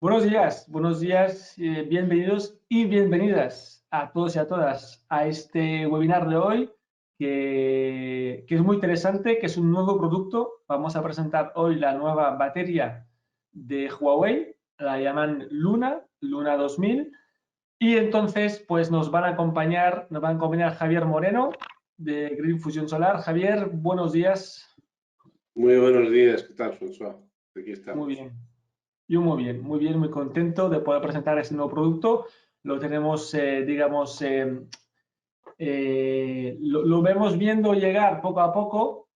Buenos días, bienvenidos y bienvenidas a todos y a todas a este webinar de hoy, que es muy interesante, que es un nuevo producto. Vamos a presentar hoy la nueva batería de Huawei, la llaman Luna 2000, y entonces pues nos va a acompañar Javier Moreno de Green Fusion Solar. Javier, buenos días. Muy buenos días, ¿qué tal, François? Aquí estamos. Muy bien. Yo muy bien, muy contento de poder presentar este nuevo producto. Lo tenemos, digamos, lo vemos viendo llegar poco a poco.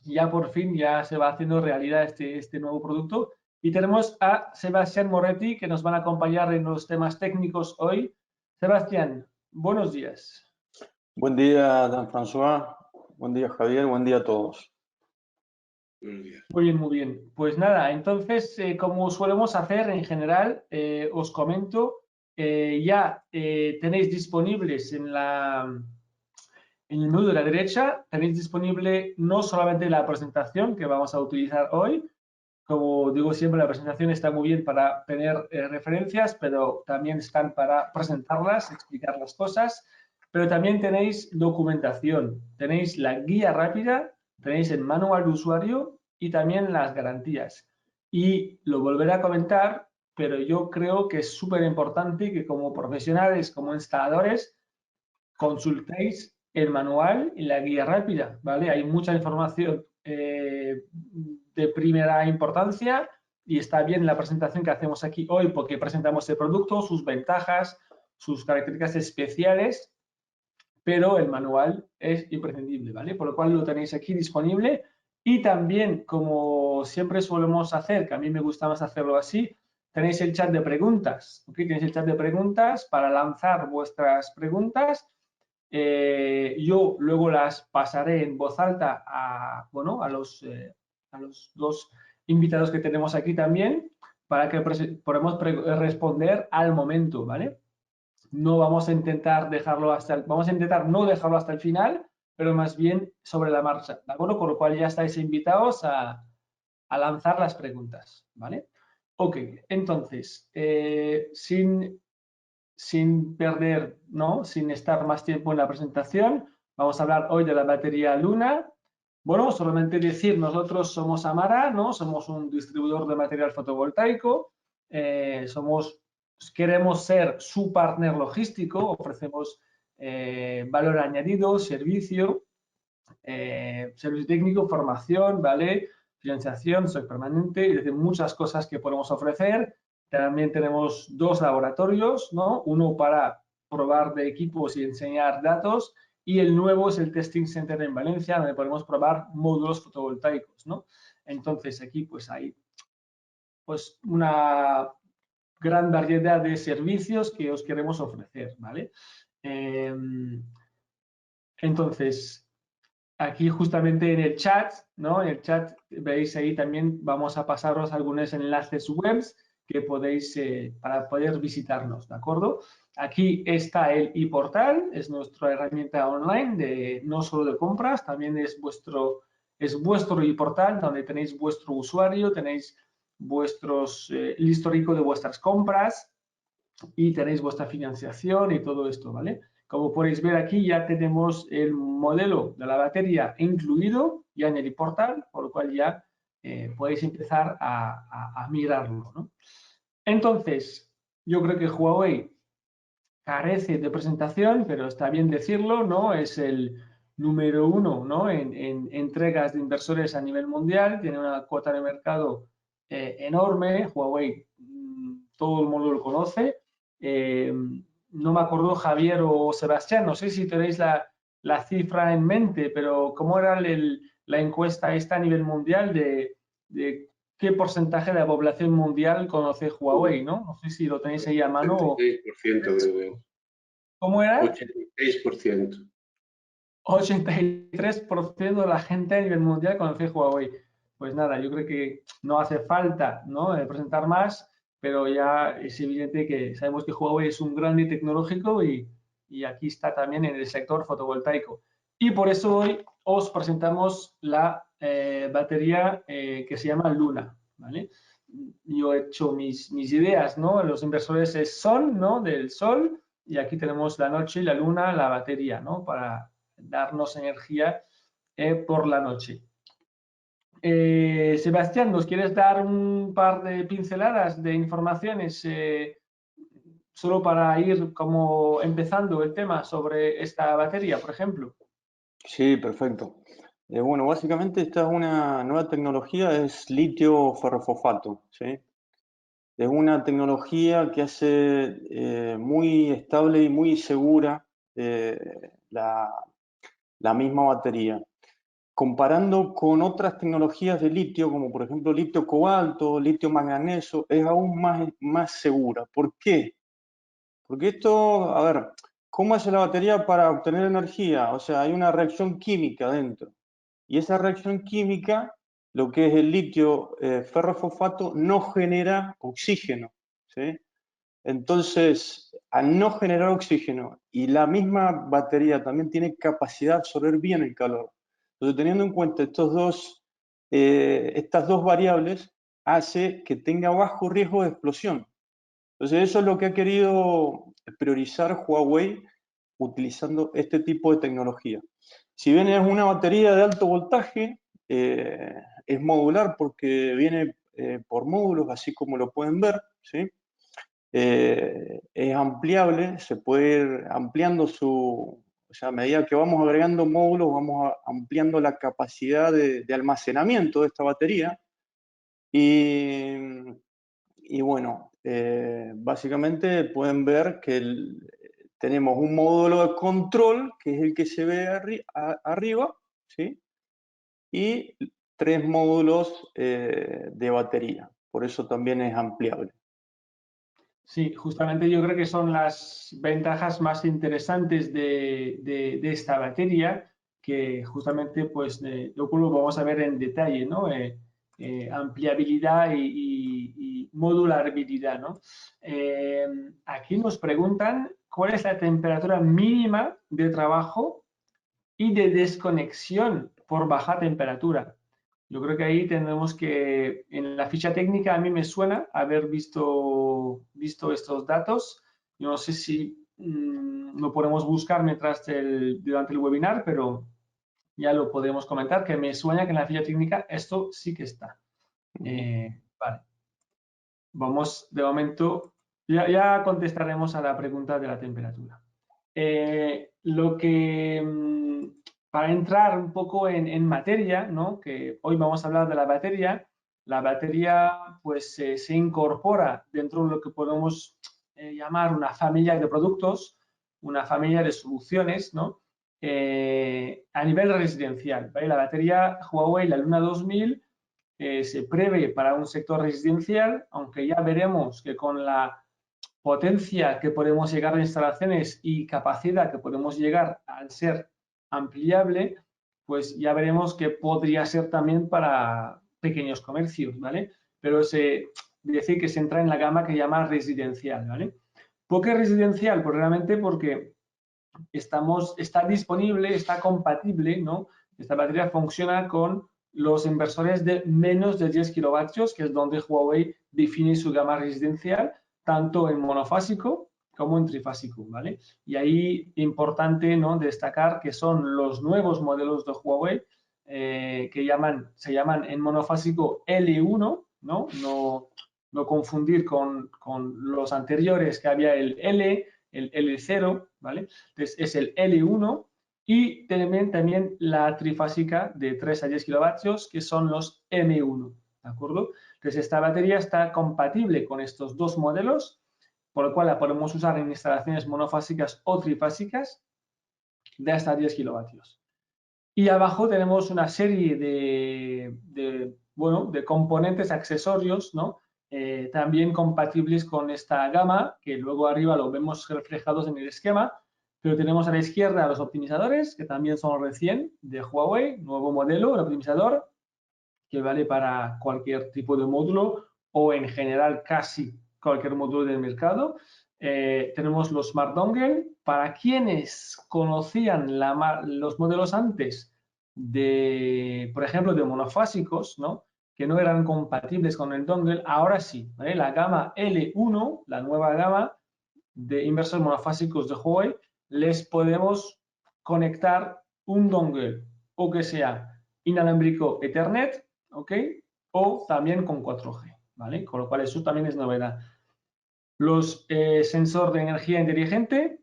Ya por fin ya se va haciendo realidad este nuevo producto. Y tenemos a Sebastián Moretti, que nos van a acompañar en los temas técnicos hoy. Sebastián, buenos días. Buen día, Dan François. Buen día, Javier. Buen día a todos. Buenos días. Muy bien, muy bien. Pues nada, entonces, como solemos hacer en general, os comento, ya tenéis disponibles en el menú de la derecha, tenéis disponible no solamente la presentación que vamos a utilizar hoy. Como digo siempre, la presentación está muy bien para tener referencias, pero también están para presentarlas, explicar las cosas. Pero también tenéis documentación, tenéis la guía rápida, tenéis el manual de usuario y también las garantías. Y lo volveré a comentar, pero yo creo que es súper importante que como profesionales, como instaladores, consultéis el manual y la guía rápida, ¿vale? Hay mucha información de primera importancia y está bien la presentación que hacemos aquí hoy porque presentamos el producto, sus ventajas, sus características especiales, pero el manual es imprescindible, ¿vale? Por lo cual lo tenéis aquí disponible y también, como siempre solemos hacer, que a mí me gusta más hacerlo así, tenéis el chat de preguntas, ¿ok? Tenéis el chat de preguntas para lanzar vuestras preguntas. Yo luego las pasaré en voz alta a los dos invitados que tenemos aquí también para que podamos responder al momento, ¿vale? No vamos a intentar vamos a intentar no dejarlo hasta el final, pero más bien sobre la marcha, ¿de acuerdo? Con lo cual ya estáis invitados a lanzar las preguntas, ¿vale? Ok, entonces, sin perder, ¿no? Sin estar más tiempo en la presentación, vamos a hablar hoy de la batería Luna. Bueno, solamente decir, nosotros somos Amara, ¿no? Somos un distribuidor de material fotovoltaico, queremos ser su partner logístico, ofrecemos valor añadido, servicio técnico, formación, ¿vale? Financiación, stock permanente, es decir, muchas cosas que podemos ofrecer. También tenemos dos laboratorios, ¿no? Uno para probar de equipos y enseñar datos, y el nuevo es el Testing Center en Valencia, donde podemos probar módulos fotovoltaicos, ¿no? Entonces, aquí pues hay pues una gran variedad de servicios que os queremos ofrecer, ¿vale? Entonces, aquí justamente en el chat, ¿no? En el chat veis ahí también vamos a pasaros algunos enlaces webs que podéis, para poder visitarnos, ¿de acuerdo? Aquí está el e-portal, es nuestra herramienta online, no solo de compras, también es vuestro e-portal donde tenéis vuestro usuario, tenéis el histórico de vuestras compras y tenéis vuestra financiación y todo esto, ¿vale? Como podéis ver aquí ya tenemos el modelo de la batería incluido ya en el portal, por lo cual ya podéis empezar a mirarlo, ¿no? Entonces, yo creo que Huawei carece de presentación, pero está bien decirlo, ¿no? Es el número uno, ¿no? En entregas de inversores a nivel mundial, tiene una cuota de mercado enorme. Huawei, todo el mundo lo conoce. No me acuerdo, Javier o Sebastián, no sé si tenéis la cifra en mente, pero ¿cómo era la encuesta esta a nivel mundial de qué porcentaje de la población mundial conoce Huawei, ¿no? No sé si lo tenéis ahí a mano. 86% creo que. ¿Cómo era? 86%. 83% de la gente a nivel mundial conoce Huawei. Pues nada, yo creo que no hace falta, ¿no? Presentar más, pero ya es evidente que sabemos que Huawei es un grande tecnológico y aquí está también en el sector fotovoltaico. Y por eso hoy os presentamos la batería que se llama Luna, ¿vale? yo he hecho mis ideas, ¿no? Los inversores es sol, ¿no? Del sol, y aquí tenemos la noche y la luna, la batería, ¿no? Para darnos energía por la noche. Sebastián, ¿nos quieres dar un par de pinceladas de informaciones solo para ir como empezando el tema sobre esta batería, por ejemplo? Sí, perfecto. Bueno, básicamente esta es una nueva tecnología, es litio ferrofosfato, ¿sí? Es una tecnología que hace muy estable y muy segura la misma batería. Comparando con otras tecnologías de litio, como por ejemplo litio cobalto, litio manganeso, es aún más segura. ¿Por qué? Porque esto, a ver, ¿cómo hace la batería para obtener energía? O sea, hay una reacción química dentro. Y esa reacción química, lo que es el litio ferrofosfato, no genera oxígeno, ¿sí? Entonces, al no generar oxígeno y la misma batería también tiene capacidad de absorber bien el calor. Entonces, teniendo en cuenta estas dos variables, hace que tenga bajo riesgo de explosión. Entonces, eso es lo que ha querido priorizar Huawei utilizando este tipo de tecnología. Si bien es una batería de alto voltaje, es modular porque viene por módulos, así como lo pueden ver, ¿sí? Es ampliable, se puede ir ampliando o sea, a medida que vamos agregando módulos, vamos ampliando la capacidad de almacenamiento de esta batería. Y bueno, básicamente pueden ver que tenemos un módulo de control, que es el que se ve arriba, ¿sí? Y 3 módulos de batería. Por eso también es ampliable. Sí, justamente yo creo que son las ventajas más interesantes de esta batería, que justamente pues lo vamos a ver en detalle, ¿no? Ampliabilidad y modulabilidad, ¿no? Aquí nos preguntan cuál es la temperatura mínima de trabajo y de desconexión por baja temperatura. Yo creo que ahí tenemos que, en la ficha técnica a mí me suena haber visto estos datos. Yo no sé si lo podemos buscar durante el webinar, pero ya lo podemos comentar, que me suena que en la ficha técnica esto sí que está. Vale. Vamos, de momento, ya contestaremos a la pregunta de la temperatura. Para entrar un poco en materia, ¿no? Que hoy vamos a hablar de la batería pues se incorpora dentro de lo que podemos llamar una familia de productos, una familia de soluciones, ¿no? A nivel residencial, ¿vale? La batería Huawei, la Luna 2000, se prevé para un sector residencial, aunque ya veremos que con la potencia que podemos llegar a instalaciones y capacidad que podemos llegar al ser ampliable, pues ya veremos que podría ser también para pequeños comercios, ¿vale? Pero decir que se entra en la gama que llama residencial, ¿vale? ¿Por qué residencial? Pues realmente porque está disponible, está compatible, ¿no? Esta batería funciona con los inversores de menos de 10 kilovatios, que es donde Huawei define su gama residencial, tanto en monofásico como en trifásico, ¿vale? Y ahí importante, ¿no?, destacar que son los nuevos modelos de Huawei que se llaman en monofásico L1, ¿no? No confundir con los anteriores, que había el L, el L0, ¿vale? Entonces es el L1 y también la trifásica de 3 a 10 kilovatios, que son los M1, ¿de acuerdo? Entonces esta batería está compatible con estos dos modelos, por lo cual la podemos usar en instalaciones monofásicas o trifásicas de hasta 10 kilovatios. Y abajo tenemos una serie de componentes accesorios, ¿no? También compatibles con esta gama, que luego arriba lo vemos reflejados en el esquema, pero tenemos a la izquierda los optimizadores, que también son recién de Huawei, nuevo modelo, el optimizador, que vale para cualquier tipo de módulo o en general casi cualquier módulo del mercado. Tenemos los Smart Dongle. Para quienes conocían los modelos antes por ejemplo, de monofásicos, ¿no? que no eran compatibles con el dongle, ahora sí, ¿vale? La gama L1, la nueva gama de inversores monofásicos de Huawei, les podemos conectar un dongle o que sea inalámbrico Ethernet, ¿ok? O también con 4G, ¿vale? Con lo cual eso también es novedad. Los sensores de energía inteligente,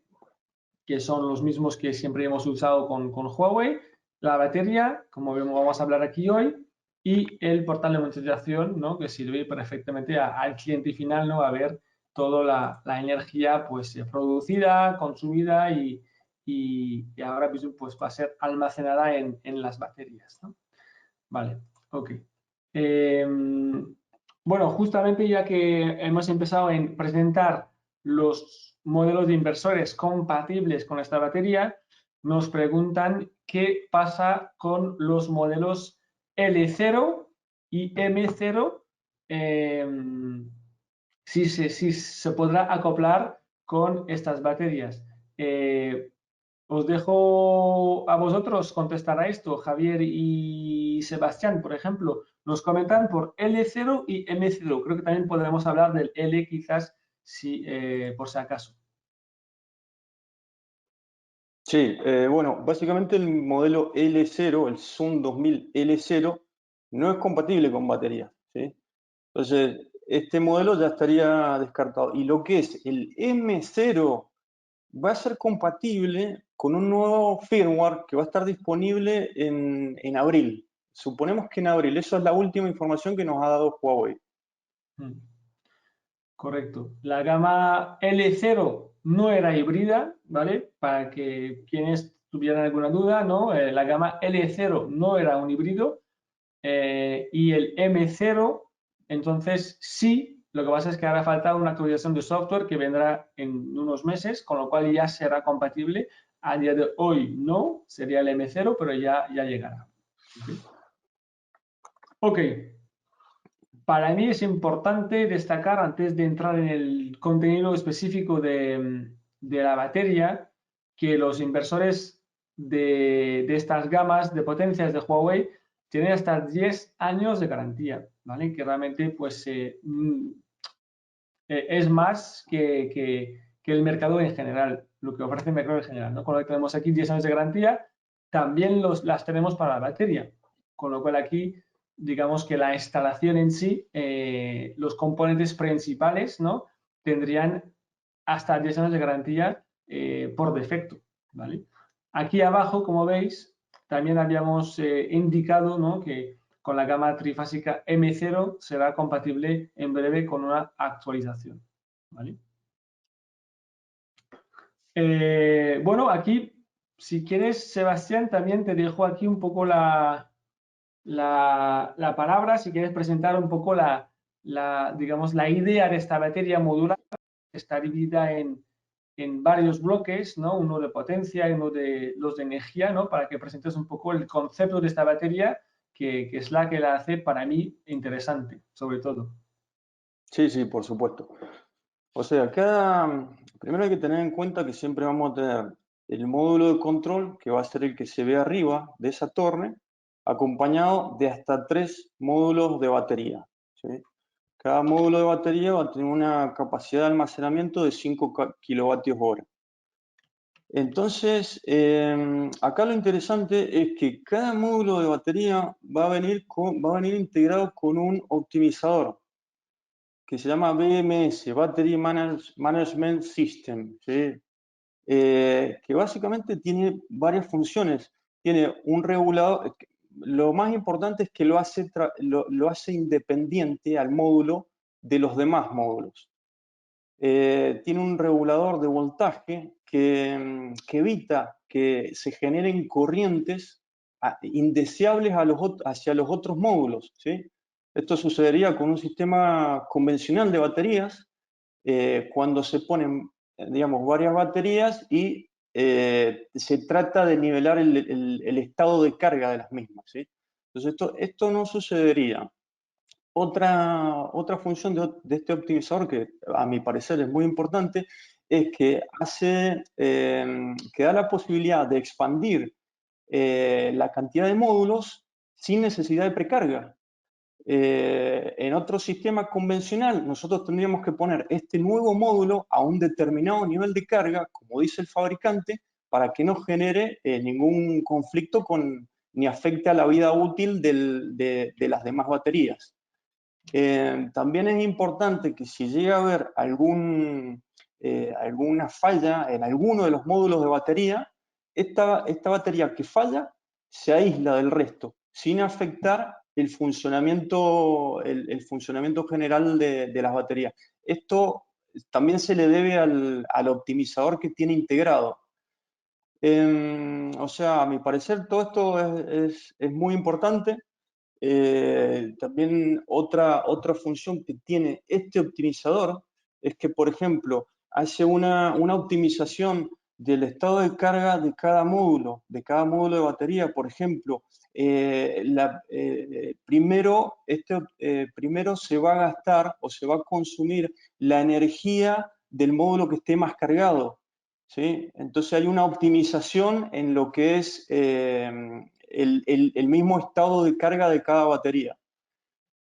que son los mismos que siempre hemos usado con Huawei, la batería, como vamos a hablar aquí hoy, y el portal de monitorización, ¿no? Que sirve perfectamente al cliente final, ¿no? A ver toda la energía pues, producida, consumida y ahora mismo pues, va a ser almacenada en las baterías, ¿no? Vale, ok. Bueno, justamente ya que hemos empezado en presentar los modelos de inversores compatibles con esta batería, nos preguntan qué pasa con los modelos L0 y M0, si se podrá acoplar con estas baterías. Os dejo a vosotros contestar a esto, Javier y Sebastián, por ejemplo. Nos comentan por L0 y M0. Creo que también podremos hablar del L quizás, si, por si acaso. Sí, bueno, básicamente el modelo L0, el Zoom 2000 L0, no es compatible con batería, ¿sí? Entonces, este modelo ya estaría descartado. Y lo que es el M0 va a ser compatible con un nuevo firmware que va a estar disponible en abril. Suponemos que en abril. Eso es la última información que nos ha dado Huawei. Correcto. La gama L0 no era híbrida, ¿vale? Para que quienes tuvieran alguna duda, ¿no? La gama L0 no era un híbrido y el M0, entonces sí. Lo que pasa es que hará falta una actualización de software que vendrá en unos meses, con lo cual ya será compatible. A día de hoy no, sería el M0, pero ya llegará. Ok. Para mí es importante destacar, antes de entrar en el contenido específico de la batería, que los inversores de estas gamas de potencias de Huawei tienen hasta 10 años de garantía, ¿vale? Que realmente pues, es más que el mercado en general, lo que ofrece el mercado en general, ¿no? Con lo que tenemos aquí 10 años de garantía, también las tenemos para la batería, con lo cual aquí digamos que la instalación en sí, los componentes principales, ¿no? Tendrían hasta 10 años de garantía por defecto, ¿vale? Aquí abajo, como veis, también habíamos indicado, ¿no? Que con la gama trifásica M0 será compatible en breve con una actualización, ¿vale? Bueno, aquí, si quieres, Sebastián, también te dejo aquí un poco la palabra, si quieres presentar un poco digamos, la idea de esta batería modular, que está dividida en varios bloques, ¿no? Uno de potencia y uno de los de energía, ¿no? Para que presentes un poco el concepto de esta batería, que es la que la hace para mí interesante, sobre todo. Sí, sí, por supuesto. O sea, acá primero hay que tener en cuenta que siempre vamos a tener el módulo de control, que va a ser el que se ve arriba de esa torre, acompañado de hasta 3 módulos de batería, ¿sí? Cada módulo de batería va a tener una capacidad de almacenamiento de 5 kilovatios hora. Entonces, acá lo interesante es que cada módulo de batería va a venir integrado con un optimizador que se llama BMS, Battery Management System, ¿sí? Que básicamente tiene varias funciones. Tiene un regulador, lo más importante es que lo hace independiente al módulo de los demás módulos. Tiene un regulador de voltaje que evita que se generen corrientes indeseables hacia los otros módulos, ¿sí? Esto sucedería con un sistema convencional de baterías, cuando se ponen, digamos, varias baterías y se trata de nivelar el estado de carga de las mismas, ¿sí? Entonces esto no sucedería. Otra función de este optimizador, que a mi parecer es muy importante, es que que da la posibilidad de expandir la cantidad de módulos sin necesidad de precarga. En otro sistema convencional, nosotros tendríamos que poner este nuevo módulo a un determinado nivel de carga, como dice el fabricante, para que no genere ningún conflicto ni afecte a la vida útil de las demás baterías. También es importante que si llega a haber alguna falla en alguno de los módulos de batería, esta batería que falla se aísla del resto, sin afectar el funcionamiento general de las baterías. Esto también se le debe al optimizador que tiene integrado. O sea, a mi parecer, todo esto es muy importante. También otra función que tiene este optimizador es que, por ejemplo, hace una optimización del estado de carga de cada módulo de batería. Por ejemplo, primero se va a gastar o se va a consumir la energía del módulo que esté más cargado, ¿sí? Entonces hay una optimización en lo que es el mismo estado de carga de cada batería.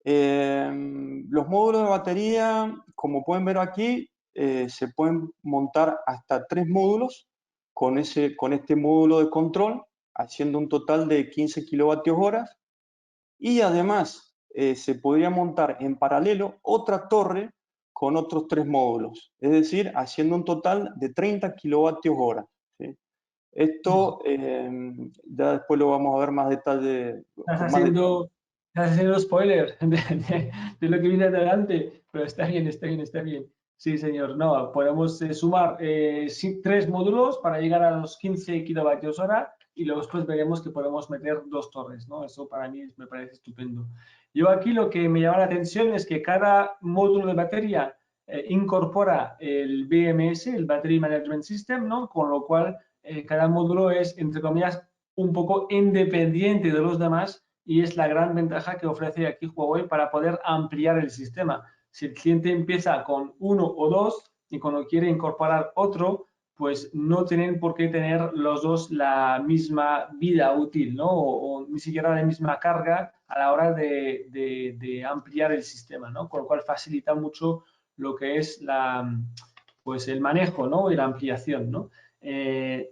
Los módulos de batería, como pueden ver aquí, se pueden montar hasta 3 módulos con este módulo de control, haciendo un total de 15 kilovatios horas. Y además se podría montar en paralelo otra torre con otros 3 módulos, es decir, haciendo un total de 30 kilovatios hora, ¿sí? Esto ya después lo vamos a ver más detalle. Estás haciendo spoiler de lo que viene adelante, pero está bien, está bien, está bien. Sí, señor. No, podemos sumar 3 módulos para llegar a los 15 kilovatios hora y luego después veremos que podemos meter 2 torres, ¿no? Eso para mí me parece estupendo. Yo aquí lo que me llama la atención es que cada módulo de batería incorpora el BMS, el Battery Management System, ¿no? Con lo cual cada módulo es, entre comillas, un poco independiente de los demás y es la gran ventaja que ofrece aquí Huawei para poder ampliar el sistema. Si el cliente empieza con 1 o 2 y cuando quiere incorporar otro, pues no tienen por qué tener los dos la misma vida útil, ¿no? O ni siquiera la misma carga a la hora de ampliar el sistema, ¿no? Con lo cual facilita mucho lo que es pues el manejo, ¿no? Y la ampliación, ¿no?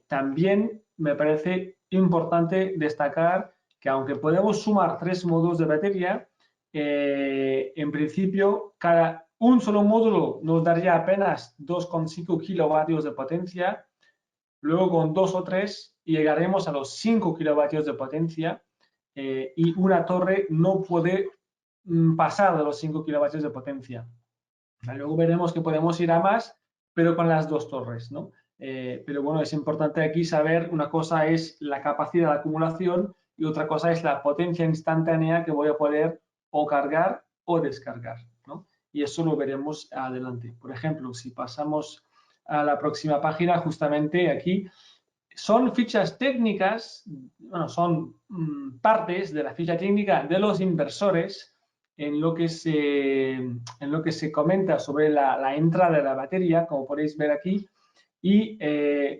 También me parece importante destacar que aunque podemos sumar 3 módulos de batería, en principio un solo módulo nos daría apenas 2,5 kilovatios de potencia, luego con 2 o 3 llegaremos a los 5 kilovatios de potencia y una torre no puede pasar de los 5 kilovatios de potencia. Luego veremos que podemos ir a más, pero con las 2 torres, ¿no? Pero bueno, es importante aquí saber, una cosa es la capacidad de acumulación y otra cosa es la potencia instantánea que voy a poder o cargar o descargar, ¿no? Y eso lo veremos adelante. Por ejemplo, si pasamos a la próxima página, justamente aquí, son fichas técnicas, bueno, son partes de la ficha técnica de los inversores en lo que se comenta sobre la entrada de la batería, como podéis ver aquí. Y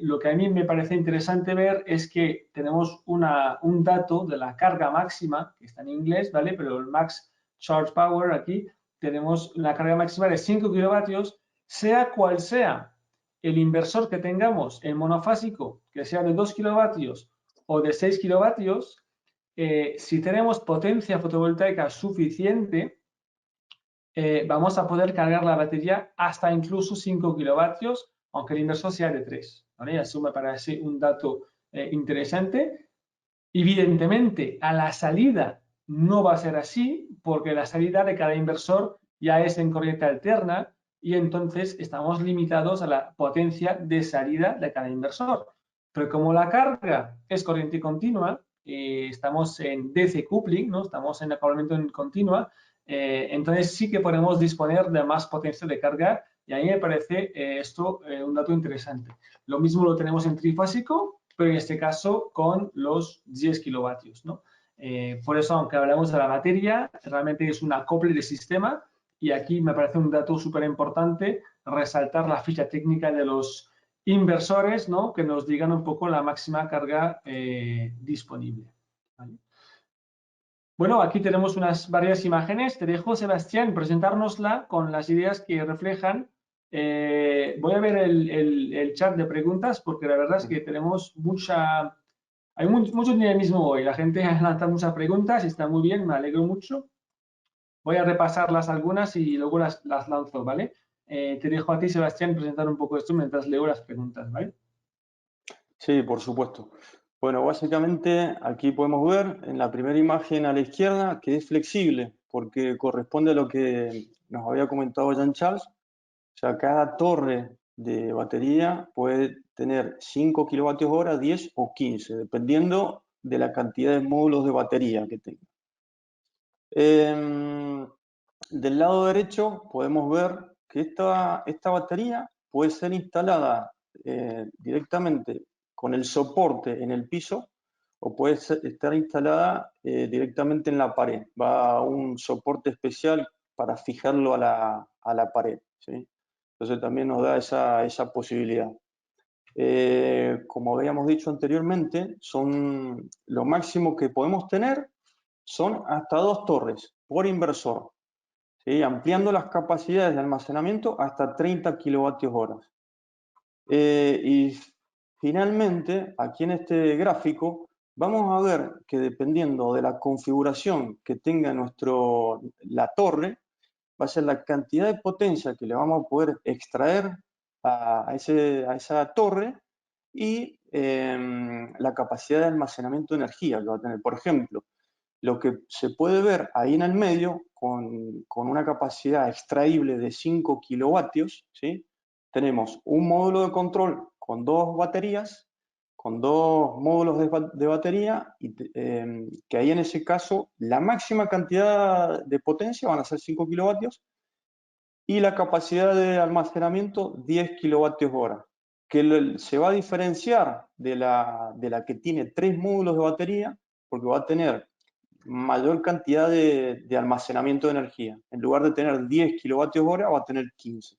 lo que a mí me parece interesante ver es que tenemos un dato de la carga máxima, que está en inglés, ¿vale? Pero el Max Charge Power aquí, tenemos la carga máxima de 5 kilovatios, sea cual sea el inversor que tengamos en monofásico, que sea de 2 kilovatios o de 6 kilovatios, si tenemos potencia fotovoltaica suficiente, vamos a poder cargar la batería hasta incluso 5 kilovatios, aunque el inversor sea de 3. ¿Vale? Eso me parece un dato interesante. Evidentemente, a la salida no va a ser así, porque la salida de cada inversor ya es en corriente alterna y entonces estamos limitados a la potencia de salida de cada inversor. Pero como la carga es corriente continua, estamos en DC coupling, ¿no? Estamos en acoplamiento en continua, entonces sí que podemos disponer de más potencia de carga y a mí me parece esto un dato interesante. Lo mismo lo tenemos en trifásico, pero en este caso con los 10 kilovatios, ¿no? Por eso, aunque hablamos de la batería, realmente es un acople de sistema y aquí me parece un dato súper importante resaltar la ficha técnica de los inversores, ¿no? Que nos digan un poco la máxima carga disponible. ¿Vale? Bueno, aquí tenemos varias imágenes. Te dejo, Sebastián, presentárnosla con las ideas que reflejan. Voy a ver el chat de preguntas porque la verdad es que tenemos hay mucho dinamismo hoy. La gente ha lanzado muchas preguntas y está muy bien, me alegro mucho. Voy a repasarlas algunas y luego las lanzo, ¿vale? Te dejo a ti, Sebastián, presentar un poco esto mientras leo las preguntas, ¿vale? Sí, por supuesto. Bueno, básicamente aquí podemos ver en la primera imagen a la izquierda que es flexible porque corresponde a lo que nos había comentado Jean-Charles. O sea, cada torre de batería puede tener 5 kWh, 10 o 15, dependiendo de la cantidad de módulos de batería que tenga. Del lado derecho podemos ver que esta batería puede ser instalada directamente con el soporte en el piso o puede estar instalada directamente en la pared. Va a un soporte especial para fijarlo a la pared, ¿sí? Entonces también nos da esa posibilidad. Como habíamos dicho anteriormente, lo máximo que podemos tener son hasta 2 torres por inversor, ¿sí? Ampliando las capacidades de almacenamiento hasta 30 kWh. Y finalmente, aquí en este gráfico, vamos a ver que dependiendo de la configuración que tenga la torre, va a ser la cantidad de potencia que le vamos a poder extraer a esa torre y la capacidad de almacenamiento de energía que va a tener. Por ejemplo, lo que se puede ver ahí en el medio, con una capacidad extraíble de 5 kilovatios, ¿sí? Tenemos un módulo de control con 2 baterías, con 2 módulos de batería, y que ahí en ese caso la máxima cantidad de potencia van a ser 5 kilovatios, y la capacidad de almacenamiento 10 kilovatios hora, que se va a diferenciar de la que tiene 3 módulos de batería, porque va a tener mayor cantidad de almacenamiento de energía. En lugar de tener 10 kilovatios hora, va a tener 15.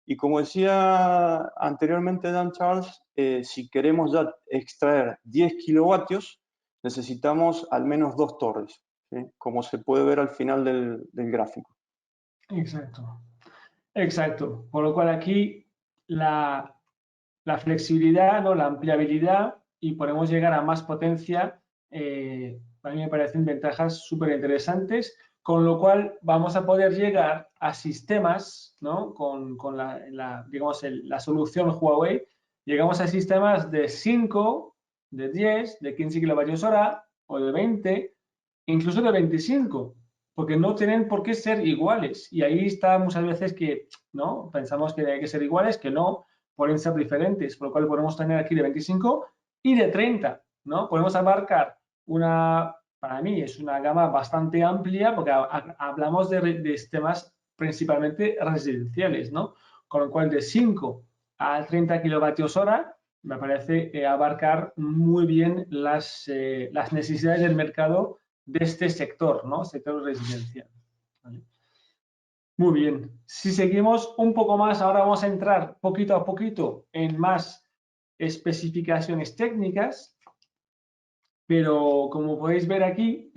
Y como decía anteriormente Dan Charles, si queremos ya extraer 10 kilovatios, necesitamos al menos 2 torres, ¿sí? Como se puede ver al final del gráfico. Exacto. Exacto. Por lo cual aquí la flexibilidad, ¿no? La ampliabilidad y podemos llegar a más potencia, a mí me parecen ventajas súper interesantes, con lo cual vamos a poder llegar a sistemas, ¿no? Con digamos, la solución Huawei, llegamos a sistemas de 5, de 10, de 15 kilovatios hora o de 20, incluso de 25, porque no tienen por qué ser iguales. Y ahí está muchas veces que, ¿no? Pensamos que hay que ser iguales, que no, pueden ser diferentes, por lo cual podemos tener aquí de 25 y de 30, ¿no? Podemos abarcar para mí es una gama bastante amplia porque hablamos de sistemas principalmente residenciales, ¿no? Con lo cual de 5 a 30 kilovatios hora me parece abarcar muy bien las necesidades del mercado de este sector, ¿no? Sector residencial. ¿Vale? Muy bien. Si seguimos un poco más, ahora vamos a entrar poquito a poquito en más especificaciones técnicas, pero como podéis ver aquí,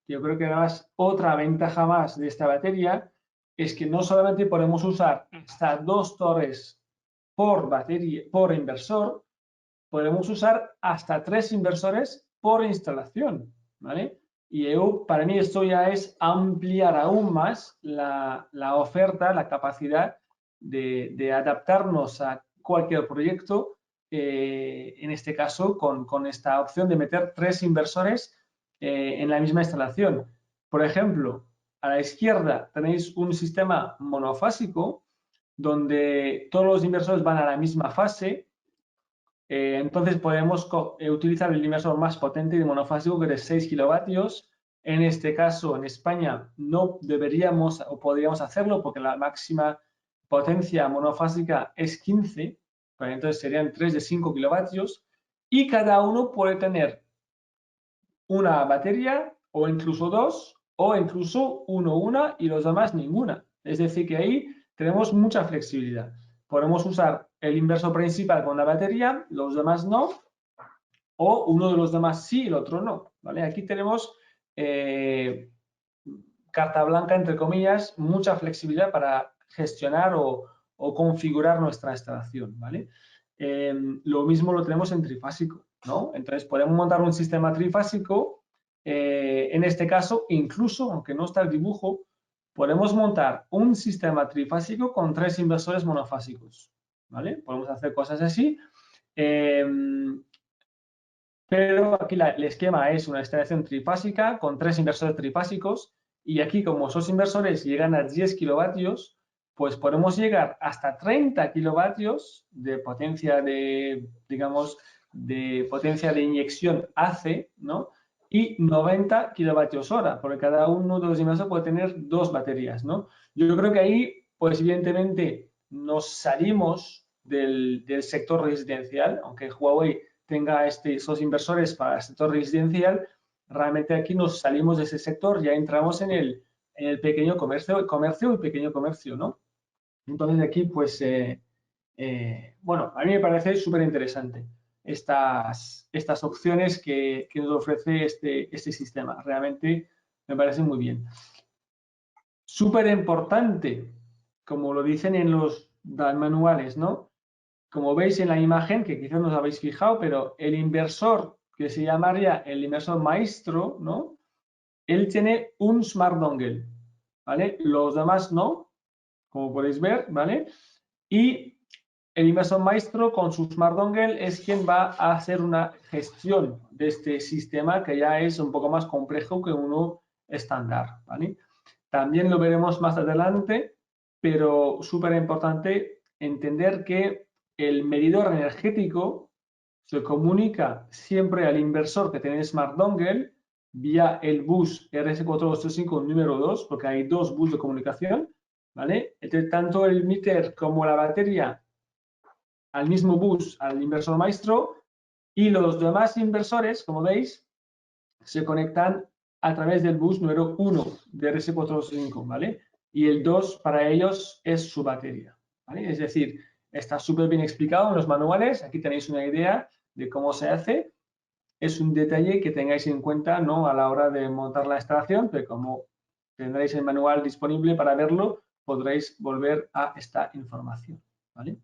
yo creo que además otra ventaja más de esta batería es que no solamente podemos usar hasta 2 torres por batería, por inversor, podemos usar hasta 3 inversores por instalación, ¿vale? Y para mí esto ya es ampliar aún más la oferta, la capacidad de adaptarnos a cualquier proyecto, en este caso con esta opción de meter 3 inversores en la misma instalación. Por ejemplo, a la izquierda tenéis un sistema monofásico donde todos los inversores van a la misma fase. Entonces podemos utilizar el inversor más potente de monofásico, que es de 6 kilovatios. En este caso, en España, no deberíamos o podríamos hacerlo porque la máxima potencia monofásica es 15, pues entonces serían 3 de 5 kilovatios, y cada uno puede tener una batería o incluso 2 o incluso una y los demás ninguna. Es decir, que ahí tenemos mucha flexibilidad. Podemos usar el inversor principal con la batería, los demás no, o uno de los demás sí y el otro no, ¿vale? Aquí tenemos carta blanca, entre comillas, mucha flexibilidad para gestionar o configurar nuestra instalación, ¿vale? Lo mismo lo tenemos en trifásico, ¿no? Entonces podemos montar un sistema trifásico, en este caso, incluso, aunque no está el dibujo, podemos montar un sistema trifásico con 3 inversores monofásicos, ¿vale? Podemos hacer cosas así, pero aquí el esquema es una instalación trifásica con 3 inversores trifásicos, y aquí, como esos inversores llegan a 10 kilovatios, pues podemos llegar hasta 30 kilovatios de potencia de, digamos, de potencia de inyección AC, ¿no? Y 90 kilovatios hora, porque cada uno de los inversores puede tener 2 baterías, ¿no? Yo creo que ahí, pues evidentemente, nos salimos del sector residencial, aunque Huawei tenga esos inversores para el sector residencial, realmente aquí nos salimos de ese sector, ya entramos en el pequeño comercio y pequeño comercio, ¿no? Entonces aquí, pues, bueno, a mí me parece súper interesante estas opciones que nos ofrece este sistema. Realmente me parece muy bien. Súper importante, como lo dicen en los manuales, ¿no? Como veis en la imagen, que quizás no os habéis fijado, pero el inversor, que se llamaría el inversor maestro, ¿no? Él tiene un Smart Dongle, ¿vale? Los demás no, como podéis ver, ¿vale? Y el inversor maestro con su Smart Dongle es quien va a hacer una gestión de este sistema, que ya es un poco más complejo que uno estándar, ¿vale? También lo veremos más adelante, pero súper importante entender que el medidor energético se comunica siempre al inversor que tiene Smart Dongle vía el bus RS485 número 2, porque hay 2 bus de comunicación, ¿vale? Entonces, tanto el meter como la batería al mismo bus, al inversor maestro, y los demás inversores, como veis, se conectan a través del bus número 1 de RS485, ¿vale? Y el 2 para ellos es su batería, ¿vale? Es decir, está súper bien explicado en los manuales, aquí tenéis una idea de cómo se hace. Es un detalle que tengáis en cuenta, ¿no?, a la hora de montar la instalación, pero como tendréis el manual disponible para verlo, podréis volver a esta información, ¿vale?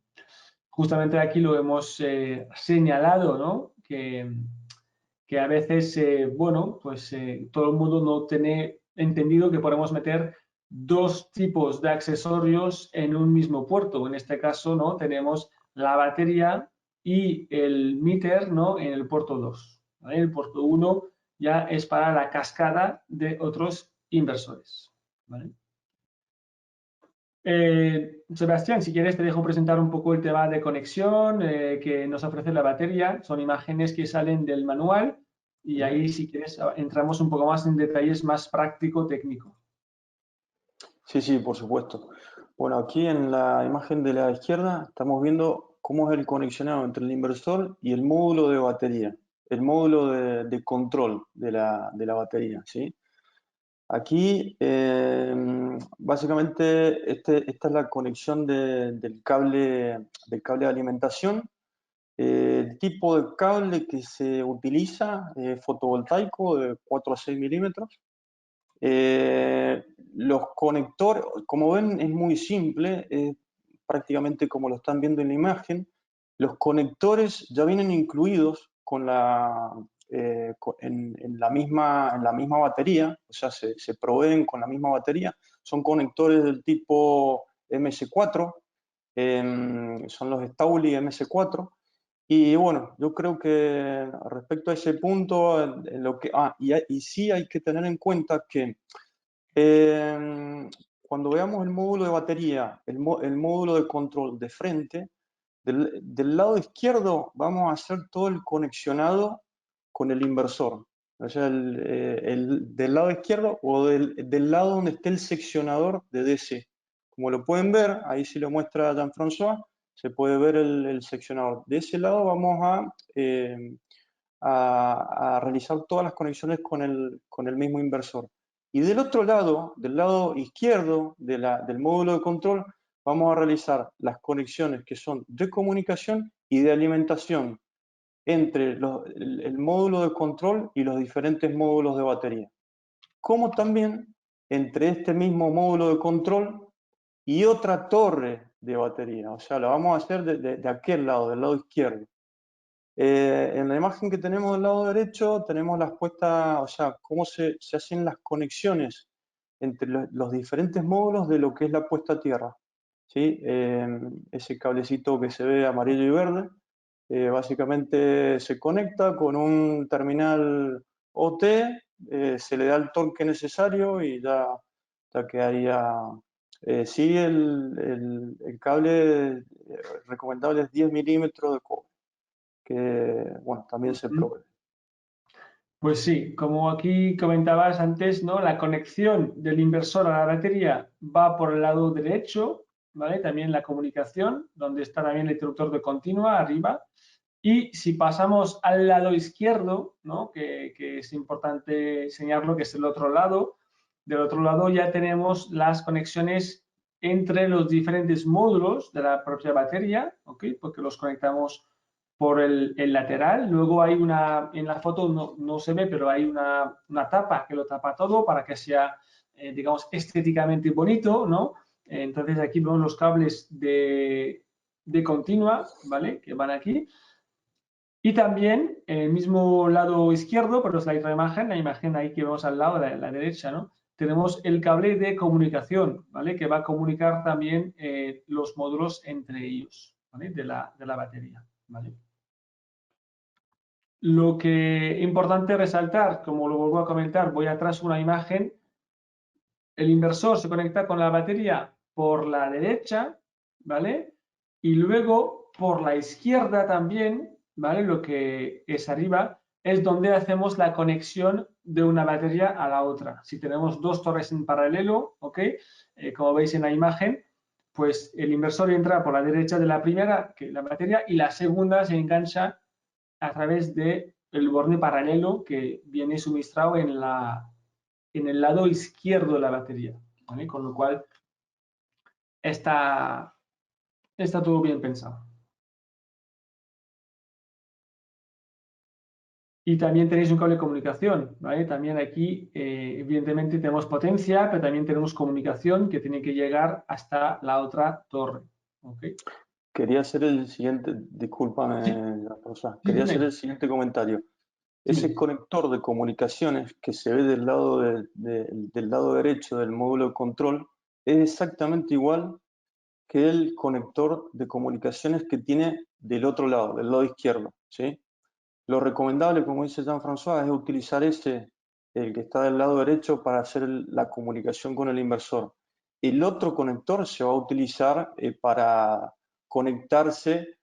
Justamente aquí lo hemos señalado, ¿no?, que a veces, bueno, pues todo el mundo no tiene entendido que podemos meter 2 tipos de accesorios en un mismo puerto. En este caso, ¿no?, tenemos la batería y el meter, ¿no?, en el puerto 2. ¿Vale? El puerto 1 ya es para la cascada de otros inversores, ¿vale? Sebastián, si quieres te dejo presentar un poco el tema de conexión que nos ofrece la batería. Son imágenes que salen del manual y ahí, si quieres, entramos un poco más en detalles más práctico-técnico. Sí, por supuesto. Bueno, aquí en la imagen de la izquierda estamos viendo cómo es el conexionado entre el inversor y el módulo de batería, el módulo de control de la batería, ¿sí? Aquí, básicamente, esta es la conexión del cable de alimentación. El tipo de cable que se utiliza es fotovoltaico de 4 a 6 milímetros. Los conectores, como ven, es muy simple, prácticamente como lo están viendo en la imagen. Los conectores ya vienen incluidos con en la misma batería, o sea, se proveen con la misma batería. Son conectores del tipo MS4, son los Stauli MS4. Y bueno, yo creo que respecto a ese punto, sí hay que tener en cuenta que cuando veamos el módulo de batería, el módulo de control de frente, del lado izquierdo vamos a hacer todo el conexionado con el inversor. O sea, del lado izquierdo o del lado donde esté el seccionador de DC. Como lo pueden ver, ahí sí lo muestra Jean-François, se puede ver el seccionador. De ese lado vamos a realizar todas las conexiones con el mismo inversor. Y del otro lado, del lado izquierdo del módulo de control, vamos a realizar las conexiones que son de comunicación y de alimentación entre el módulo de control y los diferentes módulos de batería. como también entre este mismo módulo de control y otra torre de batería. O sea, lo vamos a hacer de aquel lado, del lado izquierdo. En la imagen que tenemos del lado derecho tenemos las puestas, o sea, cómo se hacen las conexiones entre los diferentes módulos de lo que es la puesta a tierra. ¿Sí? Ese cablecito que se ve amarillo y verde, básicamente se conecta con un terminal OT, se le da el torque necesario y ya quedaría. Sí, el cable recomendable es 10 milímetros de cobre, que bueno, también se provee. Pues sí, como aquí comentabas antes, ¿no? La conexión del inversor a la batería va por el lado derecho, ¿vale? También la comunicación, donde está también el interruptor de continua arriba. Y si pasamos al lado izquierdo, ¿no? Que es importante enseñarlo, que es el otro lado, del otro lado ya tenemos las conexiones entre los diferentes módulos de la propia batería, ¿ok? Porque los conectamos por el lateral. Luego hay una, en la foto no se ve, pero hay una tapa que lo tapa todo para que sea, digamos, estéticamente bonito, ¿no? Entonces aquí vemos los cables de continua, ¿vale? Que van aquí. Y también en el mismo lado izquierdo, pero es la imagen ahí que vemos al lado, la derecha, ¿no? Tenemos el cable de comunicación, ¿vale? Que va a comunicar también los módulos entre ellos, ¿vale? De la batería, ¿vale? Lo que es importante resaltar, como lo vuelvo a comentar, voy atrás una imagen, el inversor se conecta con la batería por la derecha, ¿vale? Y luego por la izquierda también, ¿vale? Lo que es arriba es donde hacemos la conexión de una batería a la otra. Si tenemos dos torres en paralelo, ¿ok? Como veis en la imagen, pues el inversor entra por la derecha de la primera, que es la batería, y la segunda se engancha a través del borde paralelo que viene suministrado en el lado izquierdo de la batería, ¿vale? Con lo cual está todo bien pensado. Y también tenéis un cable de comunicación, ¿vale? También aquí, evidentemente, tenemos potencia, pero también tenemos comunicación que tiene que llegar hasta la otra torre, ¿ok? Quería hacer el siguiente, discúlpame, Sí. Rosa, Sí, quería dime. hacer el siguiente comentario. Ese Dime. conector de comunicaciones que se ve del lado, del lado derecho del módulo de control es exactamente igual que el conector de comunicaciones que tiene del otro lado, del lado izquierdo, ¿sí? Lo recomendable, como dice Jean-François, es utilizar el que está del lado derecho para hacer la comunicación con el inversor. El otro conector se va a utilizar para conectarse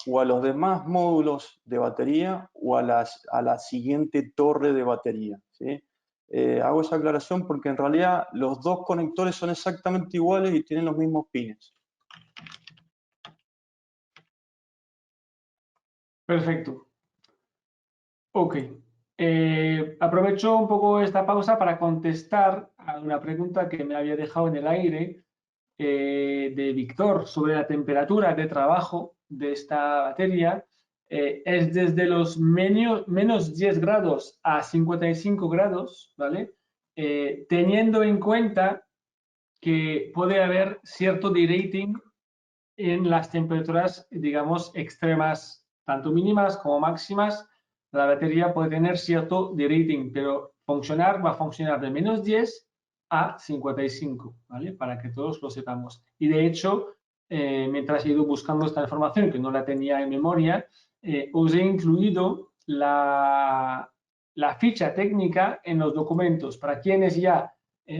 o a los demás módulos de batería o a la siguiente torre de batería, ¿sí? Hago esa aclaración porque en realidad los dos conectores son exactamente iguales y tienen los mismos pines. Perfecto. Ok. Aprovecho un poco esta pausa para contestar a una pregunta que me había dejado en el aire de Víctor sobre la temperatura de trabajo de esta batería. Es desde los menos 10 grados a 55 grados, ¿vale? Teniendo en cuenta que puede haber cierto derating en las temperaturas, digamos, extremas, tanto mínimas como máximas. La batería puede tener cierto derating, pero va a funcionar de menos 10 a 55, ¿vale? Para que todos lo sepamos. Y de hecho, mientras he ido buscando esta información, que no la tenía en memoria, os he incluido la ficha técnica en los documentos. Para quienes ya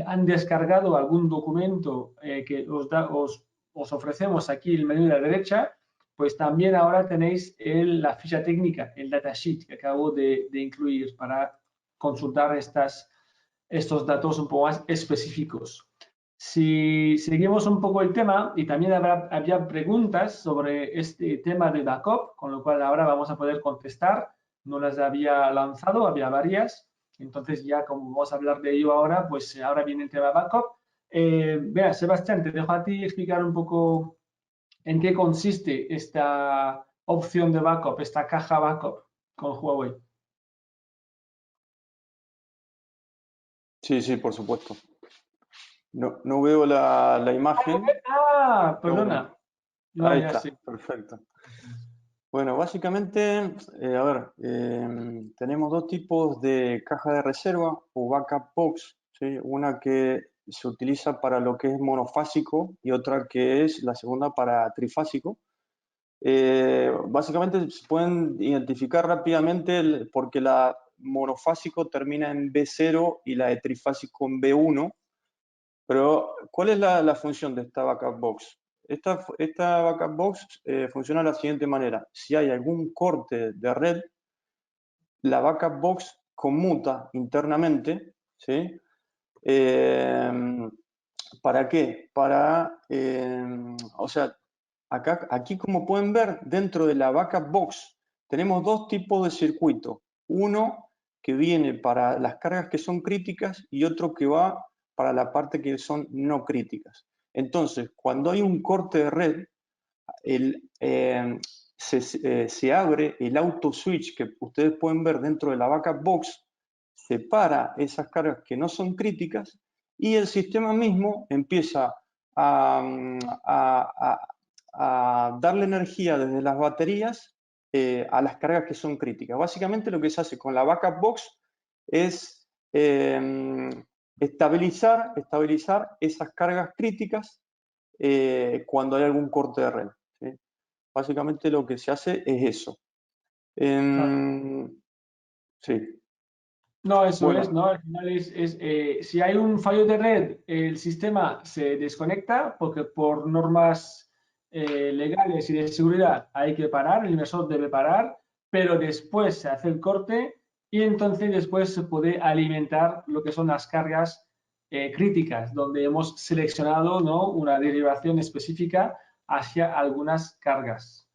han descargado algún documento que os ofrecemos aquí el menú de la derecha, pues también ahora tenéis la ficha técnica, el datasheet que acabo de incluir para consultar estos datos un poco más específicos. Si seguimos un poco el tema, y también había preguntas sobre este tema de backup, con lo cual ahora vamos a poder contestar. No las había lanzado, había varias. Entonces ya como vamos a hablar de ello ahora, pues ahora viene el tema backup. Vea, Sebastián, te dejo a ti explicar un poco en qué consiste esta opción de backup, esta caja backup con Huawei. Sí, sí, por supuesto. No veo la imagen. Ah, Pero bueno, perdona. No, ahí ya está, sé. perfecto. Bueno, básicamente, a ver, tenemos dos tipos de caja de reserva o backup box, ¿sí? Una que se utiliza para lo que es monofásico y otra que es la segunda para trifásico. Básicamente se pueden identificar rápidamente porque la monofásico termina en B0 y la de trifásico en B1. Pero, ¿cuál es la función de esta backup box? Esta backup box funciona de la siguiente manera. Si hay algún corte de red, la backup box conmuta internamente, ¿sí? ¿Para qué? O sea, aquí como pueden ver, dentro de la backup box tenemos dos tipos de circuito. Uno que viene para las cargas que son críticas y otro que va para la parte que son no críticas. Entonces, cuando hay un corte de red, se abre el auto switch que ustedes pueden ver dentro de la backup box, separa esas cargas que no son críticas y el sistema mismo empieza a darle energía desde las baterías a las cargas que son críticas. Básicamente lo que se hace con la backup box es estabilizar esas cargas críticas cuando hay algún corte de red, ¿sí? Básicamente lo que se hace es eso. Sí. No, eso es, Bueno, ¿no? Al final si hay un fallo de red, el sistema se desconecta porque por normas legales y de seguridad hay que parar, el inversor debe parar, pero después se hace el corte y entonces después se puede alimentar lo que son las cargas críticas, donde hemos seleccionado, ¿no?, una derivación específica hacia algunas cargas.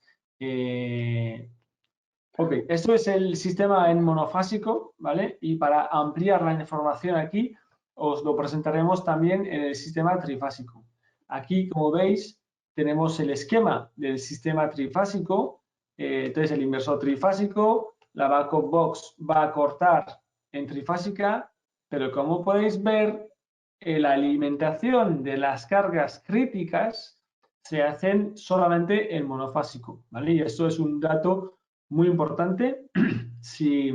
Ok, esto es el sistema en monofásico, ¿vale? Y para ampliar la información aquí, os lo presentaremos también en el sistema trifásico. Aquí, como veis, tenemos el esquema del sistema trifásico. Entonces, el inversor trifásico, la backup box va a cortar en trifásica, pero como podéis ver, la alimentación de las cargas críticas se hacen solamente en monofásico, ¿vale? Y esto es un dato muy importante, si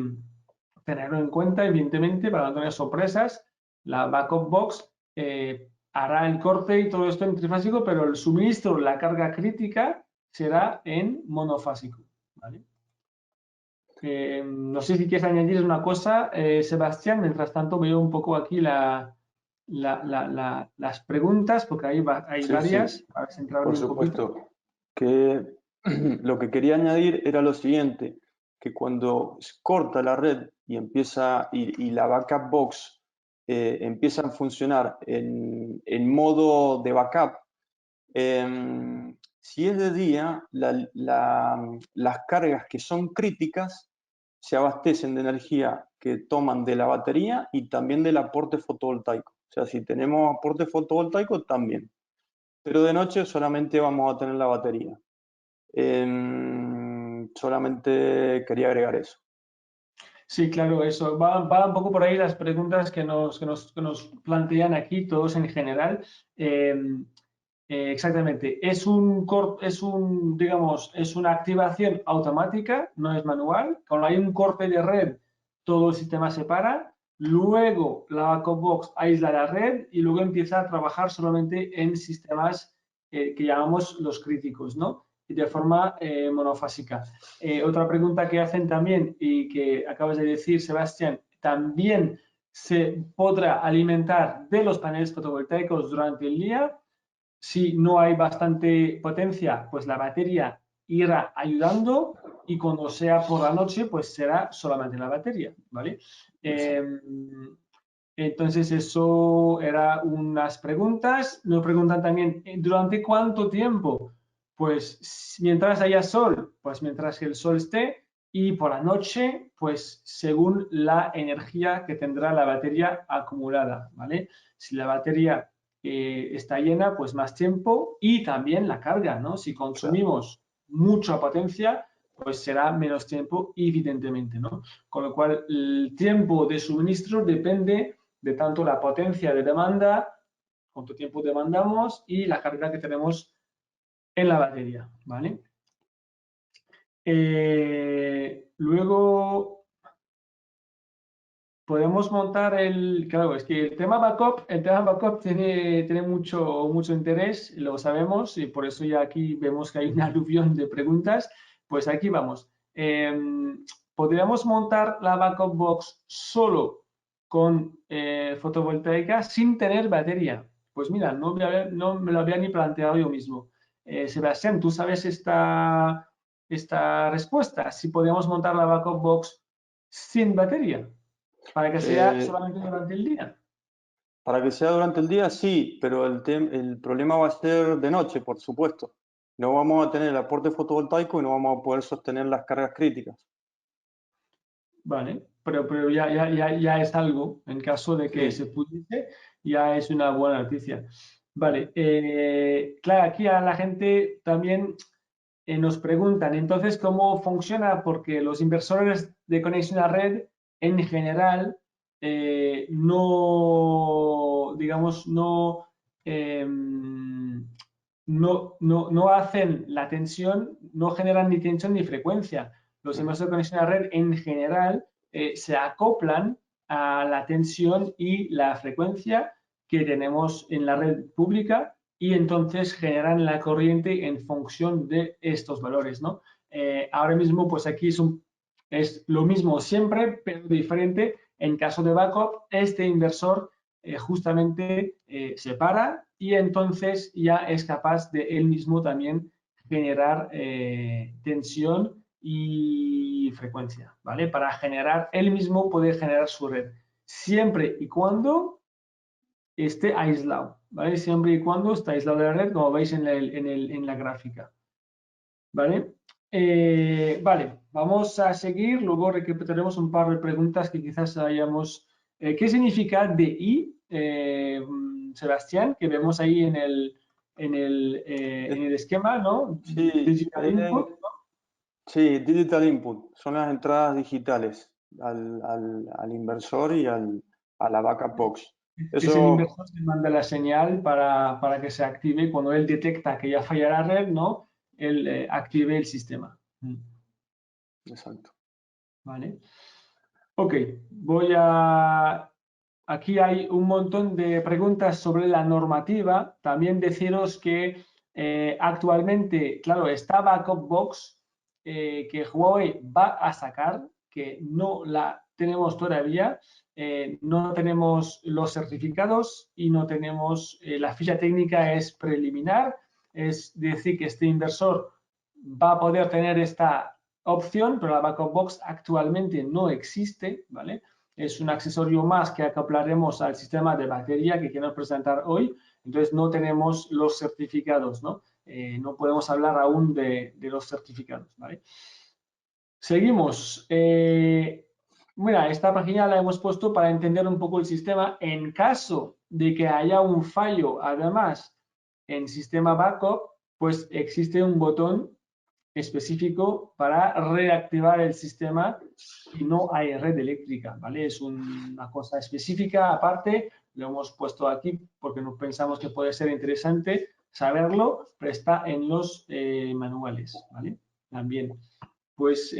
tenerlo en cuenta, evidentemente, para no tener sorpresas. La backup box hará el corte y todo esto en trifásico, pero el suministro, la carga crítica, será en monofásico, ¿vale? No sé si quieres añadir una cosa, Sebastián. Mientras tanto, veo un poco aquí las preguntas, porque hay sí, varias, sí, para centrarme por un poquito. supuesto. Que lo que quería añadir era lo siguiente, que cuando se corta la red y y la backup box empieza a funcionar en modo de backup, si es de día, las cargas que son críticas se abastecen de energía que toman de la batería y también del aporte fotovoltaico. O sea, si tenemos aporte fotovoltaico, también. Pero de noche solamente vamos a tener la batería. Solamente quería agregar eso. Sí, claro, eso. Va un poco por ahí las preguntas que nos plantean aquí, todos en general. Exactamente. Digamos, es una activación automática, no es manual. Cuando hay un corte de red, todo el sistema se para. Luego la backup box aísla la red y luego empieza a trabajar solamente en sistemas que llamamos los críticos, ¿no? Y de forma monofásica. Otra pregunta que hacen también y que acabas de decir, Sebastián, también se podrá alimentar de los paneles fotovoltaicos durante el día. Si no hay bastante potencia, pues la batería irá ayudando y cuando sea por la noche, pues será solamente la batería, ¿vale? Entonces, eso era unas preguntas. Nos preguntan también, ¿durante cuánto tiempo? Pues mientras haya sol, pues mientras que el sol esté, y por la noche, pues según la energía que tendrá la batería acumulada, ¿vale? Si la batería está llena, pues más tiempo, y también la carga, ¿no? Si consumimos mucha potencia, pues será menos tiempo, evidentemente, ¿no? Con lo cual, el tiempo de suministro depende de tanto la potencia de demanda, cuánto tiempo demandamos y la carga que tenemos en la batería, ¿vale? Luego podemos montar claro, es que el tema backup tiene mucho interés, lo sabemos, y por eso ya aquí vemos que hay una aluvión de preguntas. Pues aquí vamos. ¿Podríamos montar la backup box solo con fotovoltaica sin tener batería? Pues mira, no me lo había ni planteado yo mismo. Sebastián, ¿tú sabes esta respuesta? Si podemos montar la backup box sin batería, para que sea solamente durante el día. Para que sea durante el día, sí, pero el problema va a ser de noche, por supuesto. No vamos a tener el aporte fotovoltaico y no vamos a poder sostener las cargas críticas. Vale, pero ya es algo, en caso de que se pudiese, ya es una buena noticia. Vale, claro, aquí a la gente también nos preguntan, entonces, ¿cómo funciona? Porque los inversores de conexión a red, en general, no, digamos, no hacen la tensión, no generan ni tensión ni frecuencia. Los inversores de conexión a red, en general, se acoplan a la tensión y la frecuencia que tenemos en la red pública y entonces generan la corriente en función de estos valores, ¿no? Ahora mismo, pues aquí es lo mismo siempre, pero diferente. En caso de backup, este inversor justamente se para y entonces ya es capaz de él mismo también generar tensión y frecuencia, ¿vale? Para generar, él mismo puede generar su red, siempre y cuando esté aislado, ¿vale? Siempre y cuando está aislado de la red, como veis en la gráfica, ¿vale? Vale, vamos a seguir, luego recuperaremos un par de preguntas que quizás hayamos... ¿qué significa DI, Sebastián? Que vemos ahí en el esquema, ¿no? Sí, Digital Input, ¿no? Sí, Digital Input. Son las entradas digitales al inversor y a la backup box. Es el inversor que manda la señal para que se active cuando él detecta que ya falla la red, ¿no? Él active el sistema. Exacto. Vale. Ok, aquí hay un montón de preguntas sobre la normativa. También deciros que actualmente, claro, esta backup box que Huawei va a sacar, que no la tenemos todavía, no tenemos los certificados y no tenemos, la ficha técnica es preliminar, es decir, que este inversor va a poder tener esta opción, pero la backup box actualmente no existe, ¿vale? Es un accesorio más que acoplaremos al sistema de batería que queremos presentar hoy, entonces no tenemos los certificados, ¿no? No podemos hablar aún de los certificados, ¿vale? Seguimos. Mira, esta página la hemos puesto para entender un poco el sistema. En caso de que haya un fallo, además, en sistema backup, pues existe un botón específico para reactivar el sistema y no hay red eléctrica, ¿vale? Es una cosa específica aparte, lo hemos puesto aquí porque no pensamos que puede ser interesante saberlo, pero está en los manuales, ¿vale? También. Pues,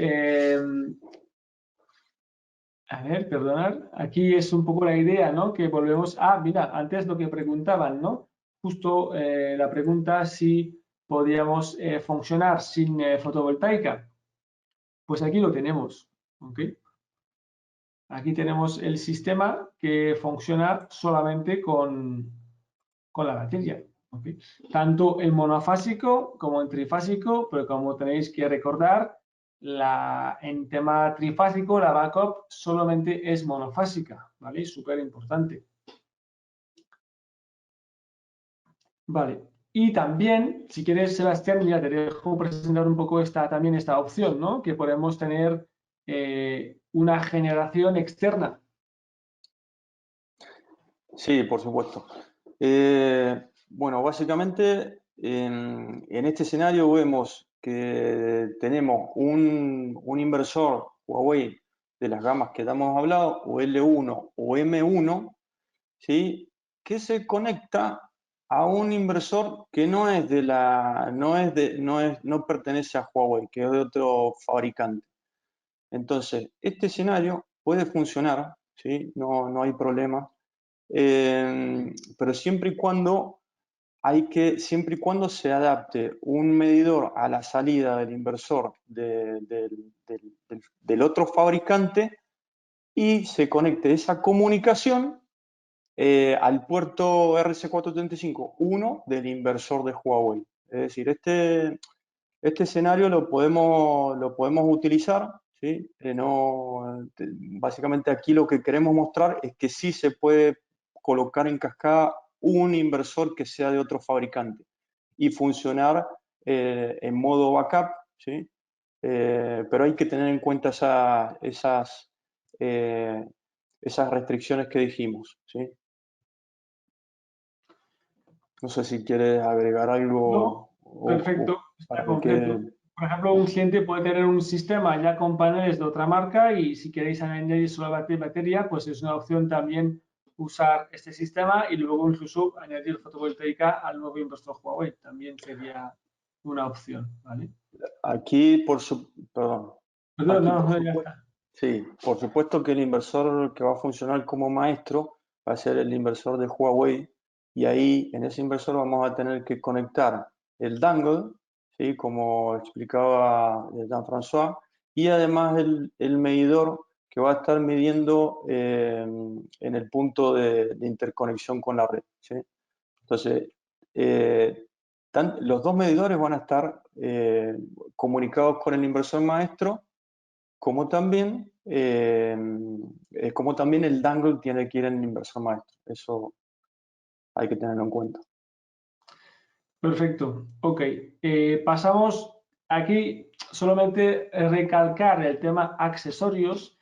a ver, perdonad, aquí es un poco la idea, ¿no? Que volvemos, mira, antes lo que preguntaban, ¿no? Justo la pregunta si podríamos funcionar sin fotovoltaica. Pues aquí lo tenemos, ¿ok? Aquí tenemos el sistema que funciona solamente con la batería, ¿ok? Tanto en monofásico como en trifásico, pero como tenéis que recordar, en tema trifásico la backup solamente es monofásica, ¿vale? Súper importante. Vale, y también, si quieres, Sebastián, ya te dejo presentar un poco también esta opción, ¿no? Que podemos tener una generación externa. Sí, por supuesto. Bueno, básicamente en este escenario vemos que tenemos un inversor Huawei de las gamas que ya hemos hablado, o L1 o M1, ¿sí? Que se conecta a un inversor que no pertenece a Huawei, que es de otro fabricante. Entonces, este escenario puede funcionar, ¿sí? No hay problema, pero siempre y cuando se adapte un medidor a la salida del inversor del otro fabricante y se conecte esa comunicación al puerto RC435-1 del inversor de Huawei. Es decir, este escenario lo podemos utilizar, ¿sí? Básicamente aquí lo que queremos mostrar es que sí se puede colocar en cascada un inversor que sea de otro fabricante y funcionar en modo backup, ¿sí? Pero hay que tener en cuenta esas restricciones que dijimos, ¿sí? No sé si quieres agregar algo. No, perfecto, está para completo. Por ejemplo, un cliente puede tener un sistema ya con paneles de otra marca y si queréis añadir solo batería, pues es una opción también usar este sistema y luego incluso añadir fotovoltaica al nuevo inversor Huawei. También sería una opción, ¿vale? Aquí, Perdón, aquí, no, ya está. sí, por supuesto que el inversor que va a funcionar como maestro va a ser el inversor de Huawei y ahí en ese inversor vamos a tener que conectar el dongle, ¿sí? Como explicaba Jean-François, y además el medidor que va a estar midiendo en el punto de interconexión con la red, ¿sí? Entonces, los dos medidores van a estar comunicados con el inversor maestro, como también el dangle tiene que ir en el inversor maestro. Eso hay que tenerlo en cuenta. Perfecto, ok. Pasamos aquí solamente recalcar el tema accesorios.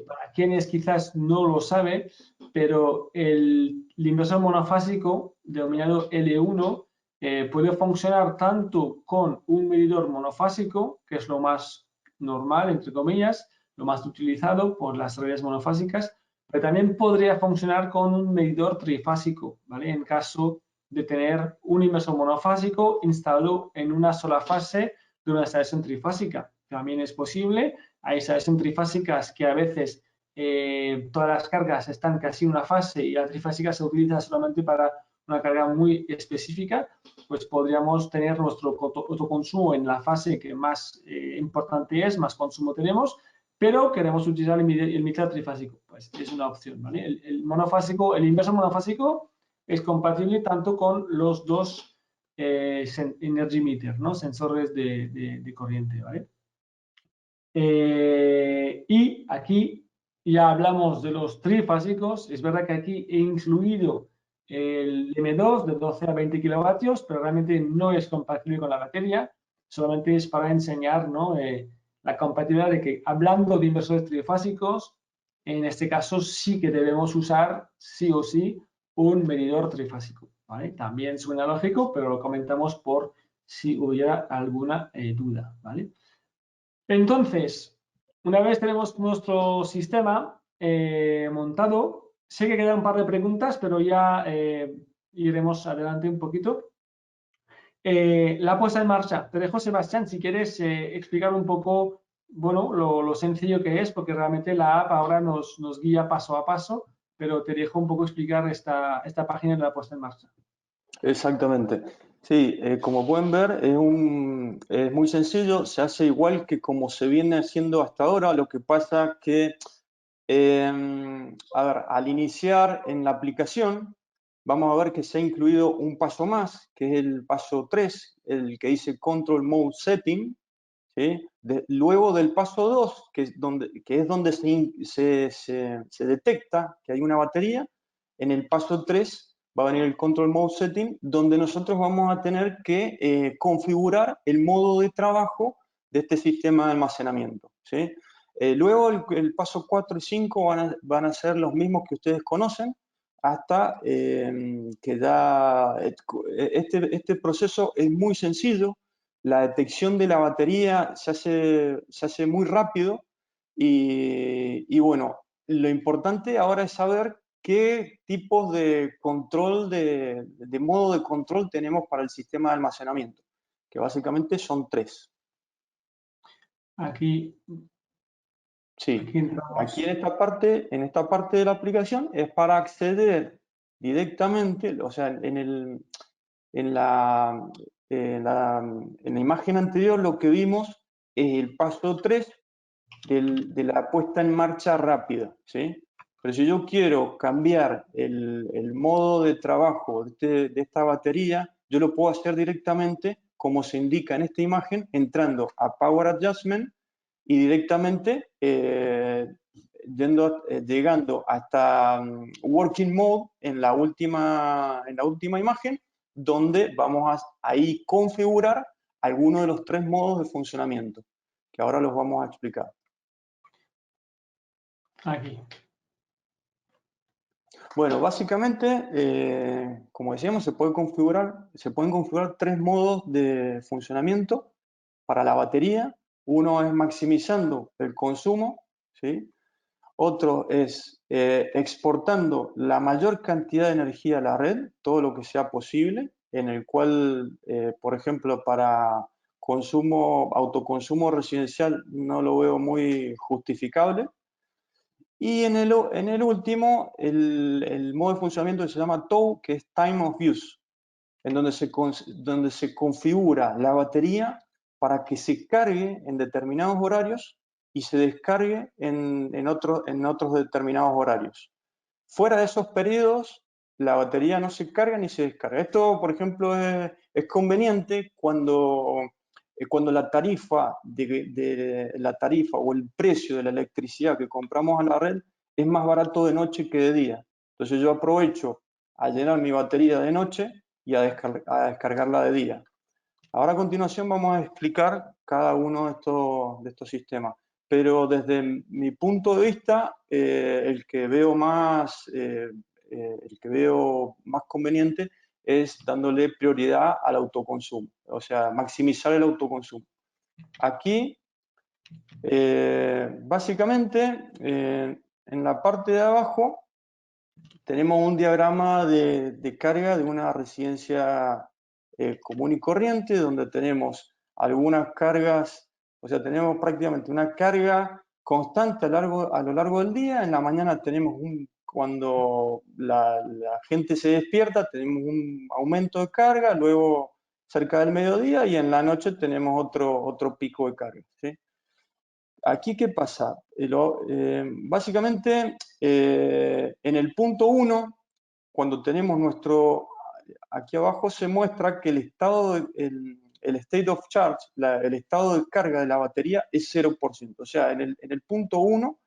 Para quienes quizás no lo saben, pero el inversor monofásico denominado L1 puede funcionar tanto con un medidor monofásico, que es lo más normal, entre comillas, lo más utilizado por las redes monofásicas, pero también podría funcionar con un medidor trifásico, ¿vale? En caso de tener un inversor monofásico instalado en una sola fase de una instalación trifásica. También es posible. Hay instalaciones trifásicas que a veces todas las cargas están casi en una fase y la trifásica se utiliza solamente para una carga muy específica, pues podríamos tener nuestro autoconsumo en la fase que más importante es, más consumo tenemos, pero queremos utilizar el medidor trifásico. Pues es una opción, ¿vale? El monofásico, el inversor monofásico es compatible tanto con los dos energy meter, ¿no? Sensores de corriente, ¿vale? Y aquí ya hablamos de los trifásicos. Es verdad que aquí he incluido el M2 de 12 a 20 kilovatios, pero realmente no es compatible con la batería. Solamente es para enseñar, ¿no? La compatibilidad de que hablando de inversores trifásicos, en este caso sí que debemos usar sí o sí un medidor trifásico, ¿vale? También suena lógico, pero lo comentamos por si hubiera alguna duda, ¿vale? Entonces, una vez tenemos nuestro sistema montado, sé que quedan un par de preguntas, pero ya iremos adelante un poquito. La puesta en marcha. Te dejo, Sebastián, si quieres explicar un poco, bueno, lo sencillo que es, porque realmente la app ahora nos guía paso a paso, pero te dejo un poco explicar esta página de la puesta en marcha. Exactamente. Sí, como pueden ver, es muy sencillo, se hace igual que como se viene haciendo hasta ahora, lo que pasa que, a ver, al iniciar en la aplicación, vamos a ver que se ha incluido un paso más, que es el paso 3, el que dice Control Mode Setting, ¿sí? Luego del paso 2, que es donde se detecta que hay una batería, en el paso 3 va a venir el Control Mode Setting, donde nosotros vamos a tener que configurar el modo de trabajo de este sistema de almacenamiento, ¿sí? Luego el paso 4 y 5 van a ser los mismos que ustedes conocen, hasta que ya este proceso es muy sencillo. La detección de la batería se hace muy rápido y bueno, lo importante ahora es saber qué tipos de control, de modo de control tenemos para el sistema de almacenamiento, que básicamente son 3. Aquí, Sí, entramos. aquí en esta parte de la aplicación es para acceder directamente, o sea, en la imagen anterior lo que vimos es el paso 3 de la puesta en marcha rápida, ¿sí? Pero si yo quiero cambiar el modo de trabajo de esta batería, yo lo puedo hacer directamente, como se indica en esta imagen, entrando a Power Adjustment y directamente llegando hasta Working Mode en la última imagen, donde vamos a ahí configurar alguno de los 3 modos de funcionamiento, que ahora los vamos a explicar. Aquí. Bueno, básicamente, como decíamos, se pueden configurar 3 modos de funcionamiento para la batería. Uno es maximizando el consumo, ¿sí? Otro es exportando la mayor cantidad de energía a la red, todo lo que sea posible, en el cual, por ejemplo, para autoconsumo residencial no lo veo muy justificable. Y en el último, el modo de funcionamiento que se llama TOW, que es Time of Use, en donde se configura la batería para que se cargue en determinados horarios y se descargue en otros determinados horarios. Fuera de esos periodos, la batería no se carga ni se descarga. Esto, por ejemplo, es conveniente cuando la tarifa o el precio de la electricidad que compramos a la red es más barato de noche que de día. Entonces yo aprovecho a llenar mi batería de noche y a descargarla de día. Ahora a continuación vamos a explicar cada uno de estos sistemas. Pero desde mi punto de vista, el que veo más conveniente es dándole prioridad al autoconsumo, o sea, maximizar el autoconsumo. Aquí, básicamente, en la parte de abajo, tenemos un diagrama de carga de una residencia común y corriente, donde tenemos algunas cargas, o sea, tenemos prácticamente una carga constante a lo largo del día. En la mañana tenemos cuando la gente se despierta, tenemos un aumento de carga, luego cerca del mediodía, y en la noche tenemos otro pico de carga, ¿sí? Aquí, ¿qué pasa? Básicamente, en el punto 1, cuando tenemos aquí abajo se muestra que el state of charge, el estado de carga de la batería es 0%. O sea, en el punto 1,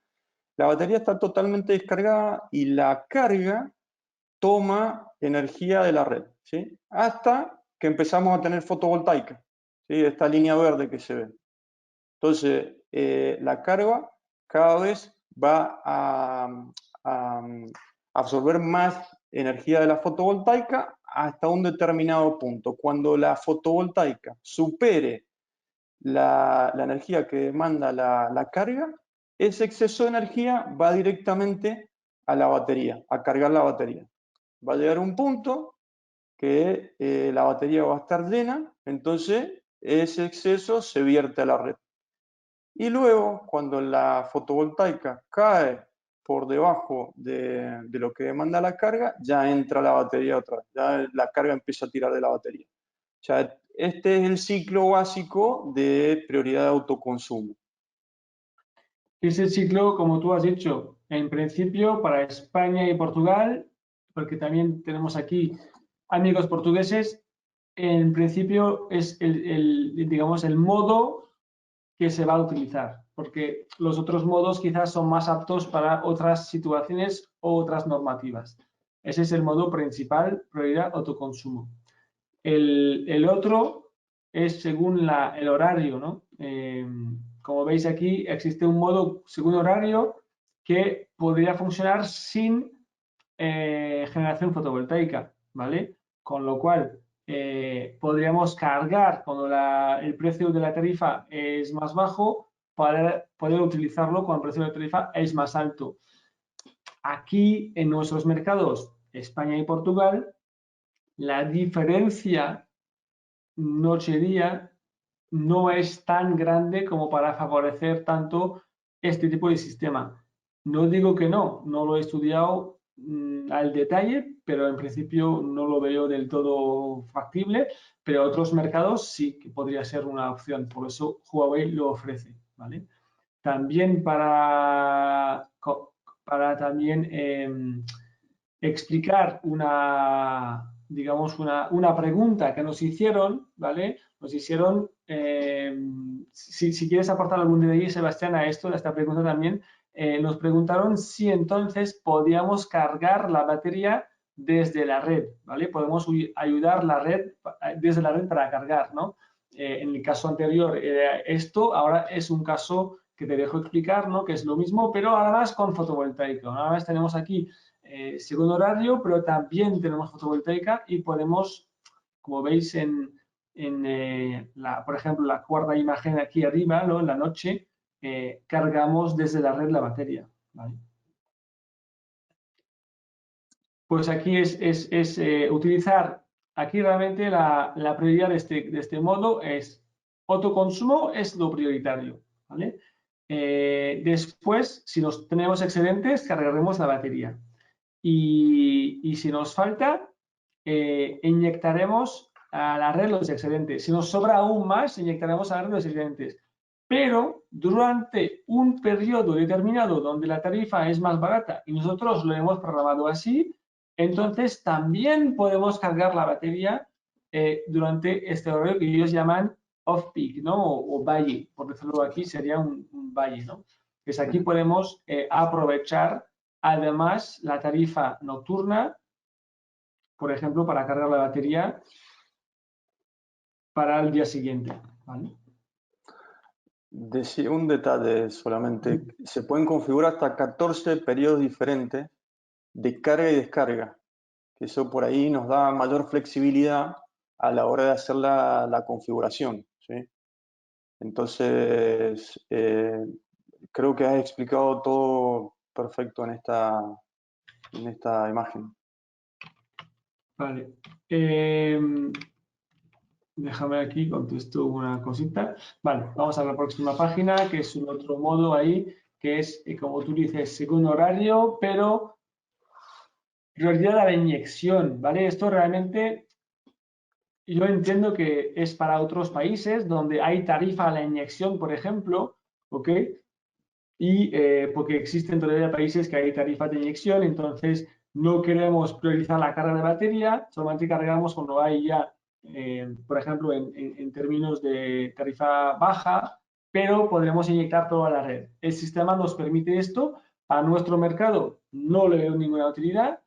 la batería está totalmente descargada y la carga toma energía de la red, ¿sí? Hasta que empezamos a tener fotovoltaica, ¿sí? Esta línea verde que se ve. Entonces, la carga cada vez va a absorber más energía de la fotovoltaica hasta un determinado punto. Cuando la fotovoltaica supere la energía que demanda la carga, ese exceso de energía va directamente a la batería, a cargar la batería. Va a llegar un punto que la batería va a estar llena, entonces ese exceso se vierte a la red. Y luego, cuando la fotovoltaica cae por debajo de lo que demanda la carga, ya entra la batería otra vez, ya la carga empieza a tirar de la batería. O sea, este es el ciclo básico de prioridad de autoconsumo. Ese ciclo, como tú has dicho, en principio para España y Portugal, porque también tenemos aquí amigos portugueses, en principio es digamos, el modo que se va a utilizar, porque los otros modos quizás son más aptos para otras situaciones o otras normativas. Ese es el modo principal, prioridad autoconsumo. El otro es según el horario, ¿no? Como veis aquí, existe un modo según horario que podría funcionar sin generación fotovoltaica, ¿vale? Con lo cual, podríamos cargar cuando el precio de la tarifa es más bajo para poder utilizarlo cuando el precio de la tarifa es más alto. aquí en nuestros mercados, España y Portugal, la diferencia noche-día no es tan grande como para favorecer tanto este tipo de sistema. No digo que no lo he estudiado al detalle, pero en principio no lo veo del todo factible, pero otros mercados sí que podría ser una opción, por eso Huawei lo ofrece, ¿vale? También para también explicar digamos, una pregunta que nos hicieron, ¿vale? Nos hicieron, si quieres aportar algún detalle, Sebastián, a esta pregunta también, nos preguntaron si entonces podíamos cargar la batería desde la red, ¿vale? Podemos ayudar desde la red para cargar, ¿no? En el caso anterior era esto, ahora es un caso que te dejo explicar, ¿no? Que es lo mismo, pero ahora más con fotovoltaico. Ahora más tenemos aquí segundo horario, pero también tenemos fotovoltaica y podemos, como veis por ejemplo, la cuarta imagen aquí arriba, ¿no? En la noche, cargamos desde la red la batería, ¿vale? Pues aquí es utilizar, aquí realmente la prioridad de este modo es autoconsumo, es lo prioritario, ¿vale? Después, si tenemos excedentes, cargaremos la batería. Y si nos falta, inyectaremos a la red los excedentes. Si nos sobra aún más, inyectaremos a la red los excedentes. Pero durante un periodo determinado donde la tarifa es más barata y nosotros lo hemos programado así, entonces también podemos cargar la batería durante este horario que ellos llaman off-peak, ¿no? O valle, por decirlo aquí, sería un valle, ¿no? Pues aquí podemos aprovechar además la tarifa nocturna, por ejemplo, para cargar la batería para el día siguiente, ¿vale? Decía un detalle solamente, se pueden configurar hasta 14 periodos diferentes de carga y descarga, que eso por ahí nos da mayor flexibilidad a la hora de hacer la configuración, ¿sí? Entonces, creo que has explicado todo perfecto en esta imagen. Vale. Déjame aquí, contesto una cosita. Vale, vamos a la próxima página, que es un otro modo ahí, que es, como tú dices, según horario, pero prioridad a la inyección, ¿vale? Esto realmente yo entiendo que es para otros países donde hay tarifa a la inyección, por ejemplo, ¿ok? Y porque existen todavía países que hay tarifas de inyección, entonces no queremos priorizar la carga de batería, solamente cargamos cuando hay ya, por ejemplo, en términos de tarifa baja, pero podremos inyectar toda la red. El sistema nos permite esto. A nuestro mercado no le veo ninguna utilidad,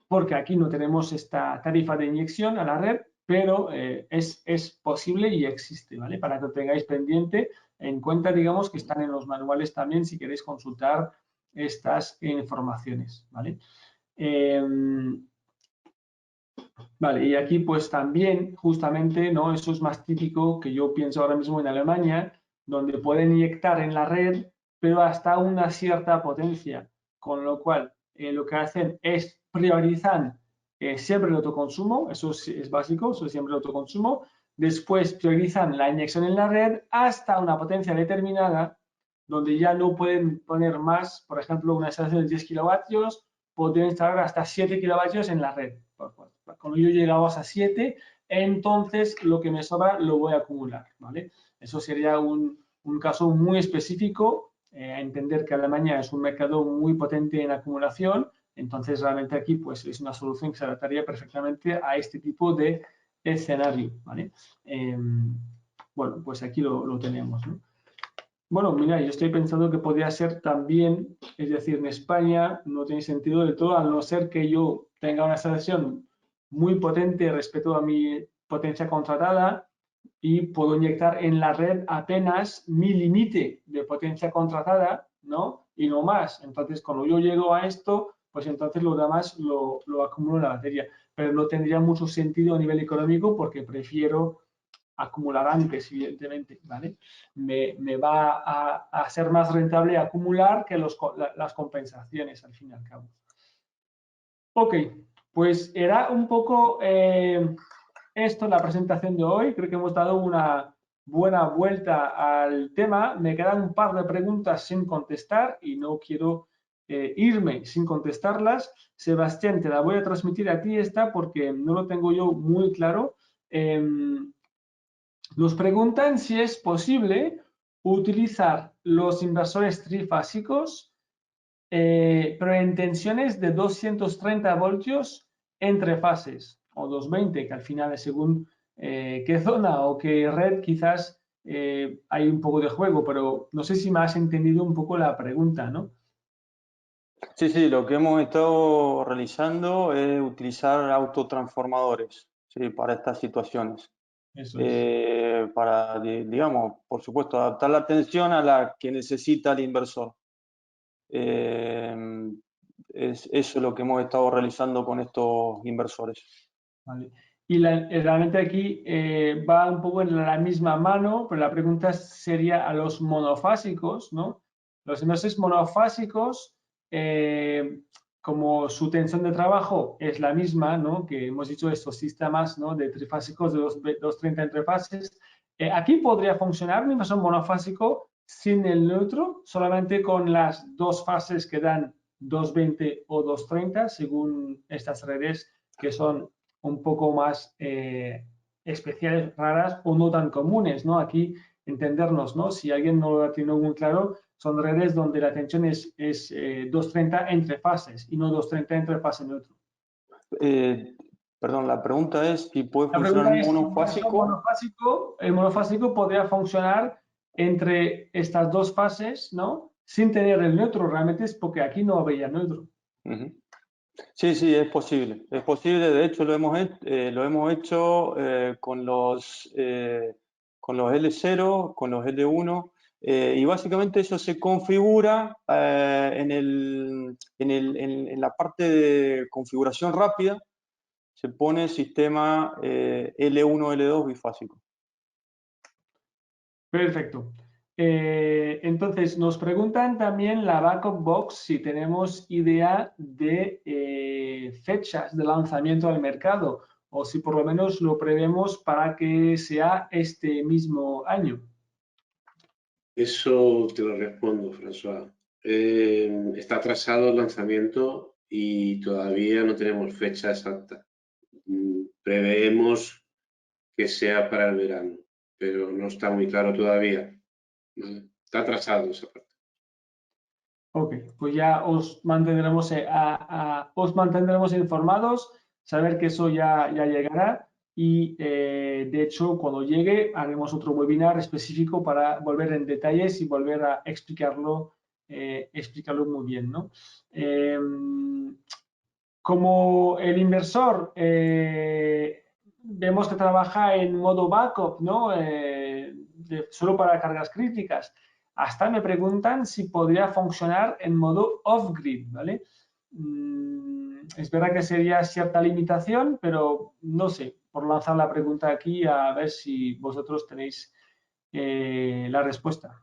porque aquí no tenemos esta tarifa de inyección a la red, pero es posible y existe, ¿vale? Para que lo tengáis pendiente en cuenta, digamos, que están en los manuales también si queréis consultar estas informaciones, ¿vale? Vale, y aquí pues también justamente, ¿no? Eso es más típico que yo pienso ahora mismo en Alemania, donde pueden inyectar en la red, pero hasta una cierta potencia, con lo cual lo que hacen es priorizan siempre el autoconsumo, eso es básico, eso es siempre el autoconsumo, después priorizan la inyección en la red hasta una potencia determinada, donde ya no pueden poner más, por ejemplo, una instalación de 10 kilovatios, podrían instalar hasta 7 kilovatios en la red. Cuando yo llegamos a 7, entonces lo que me sobra lo voy a acumular, ¿vale? Eso sería un caso muy específico, entender que Alemania es un mercado muy potente en acumulación, entonces realmente aquí pues es una solución que se adaptaría perfectamente a este tipo de escenario, ¿vale? Bueno, pues aquí lo tenemos, ¿no? Bueno, mira, yo estoy pensando que podría ser también, es decir, en España no tiene sentido del todo, al no ser que yo tenga una instalación muy potente respecto a mi potencia contratada y puedo inyectar en la red apenas mi límite de potencia contratada, ¿no? Y no más. Entonces, cuando yo llego a esto, pues entonces lo demás lo acumulo en la batería. Pero no tendría mucho sentido a nivel económico porque prefiero acumular antes, evidentemente, ¿vale? Me va a ser más rentable acumular que las compensaciones, al fin y al cabo. Ok, pues era un poco esto la presentación de hoy. Creo que hemos dado una buena vuelta al tema. Me quedan un par de preguntas sin contestar y no quiero irme sin contestarlas. Sebastián, te la voy a transmitir a ti esta porque no lo tengo yo muy claro. Nos preguntan si es posible utilizar los inversores trifásicos, pero en tensiones de 230 voltios entre fases, o 220, que al final es según qué zona o qué red quizás hay un poco de juego, pero no sé si me has entendido un poco la pregunta, ¿no? Sí, sí, lo que hemos estado realizando es utilizar autotransformadores, ¿sí? Para estas situaciones. Eso es. Para, digamos, por supuesto, adaptar la tensión a la que necesita el inversor. Eso es lo que hemos estado realizando con estos inversores. Vale. Y realmente aquí va un poco en la misma mano, pero la pregunta sería a los monofásicos, ¿no? Los inversores monofásicos, como su tensión de trabajo es la misma, ¿no? Que hemos dicho estos sistemas, ¿no? De trifásicos de 230 entre fases. Aquí podría funcionar un inversor monofásico sin el neutro, solamente con las dos fases que dan 220 o 230, según estas redes que son un poco más especiales, raras o no tan comunes, ¿no? Aquí entendernos, ¿no? Si alguien no lo ha tenido muy claro, son redes donde la tensión es 230 entre fases y no 230 entre fase neutro. Perdón, la pregunta es si puede La funcionar pregunta es si el monofásico podría funcionar entre estas dos fases, ¿no? Sin tener el neutro, realmente es porque aquí no había neutro. Sí, sí, es posible. Es posible, de hecho lo hemos hecho con los L0, con los L1, y básicamente eso se configura en la parte de configuración rápida, se pone sistema L1, L2 bifásico. Perfecto. Entonces, nos preguntan también la Backup Box si tenemos idea de fechas de lanzamiento al mercado o si por lo menos lo prevemos para que sea este mismo año. Eso te lo respondo, François. Está atrasado el lanzamiento y todavía no tenemos fecha exacta. Preveemos que sea para el verano, pero no está muy claro todavía. ¿Vale? Está atrasado esa parte. Ok, pues ya os mantendremos, informados, saber que eso ya llegará y de hecho cuando llegue haremos otro webinar específico para volver en detalles y volver a explicarlo muy bien, ¿no? Como el inversor vemos que trabaja en modo backup, ¿no? Solo para cargas críticas. Hasta me preguntan si podría funcionar en modo off-grid, ¿vale? Es verdad que sería cierta limitación, pero no sé, por lanzar la pregunta aquí a ver si vosotros tenéis la respuesta.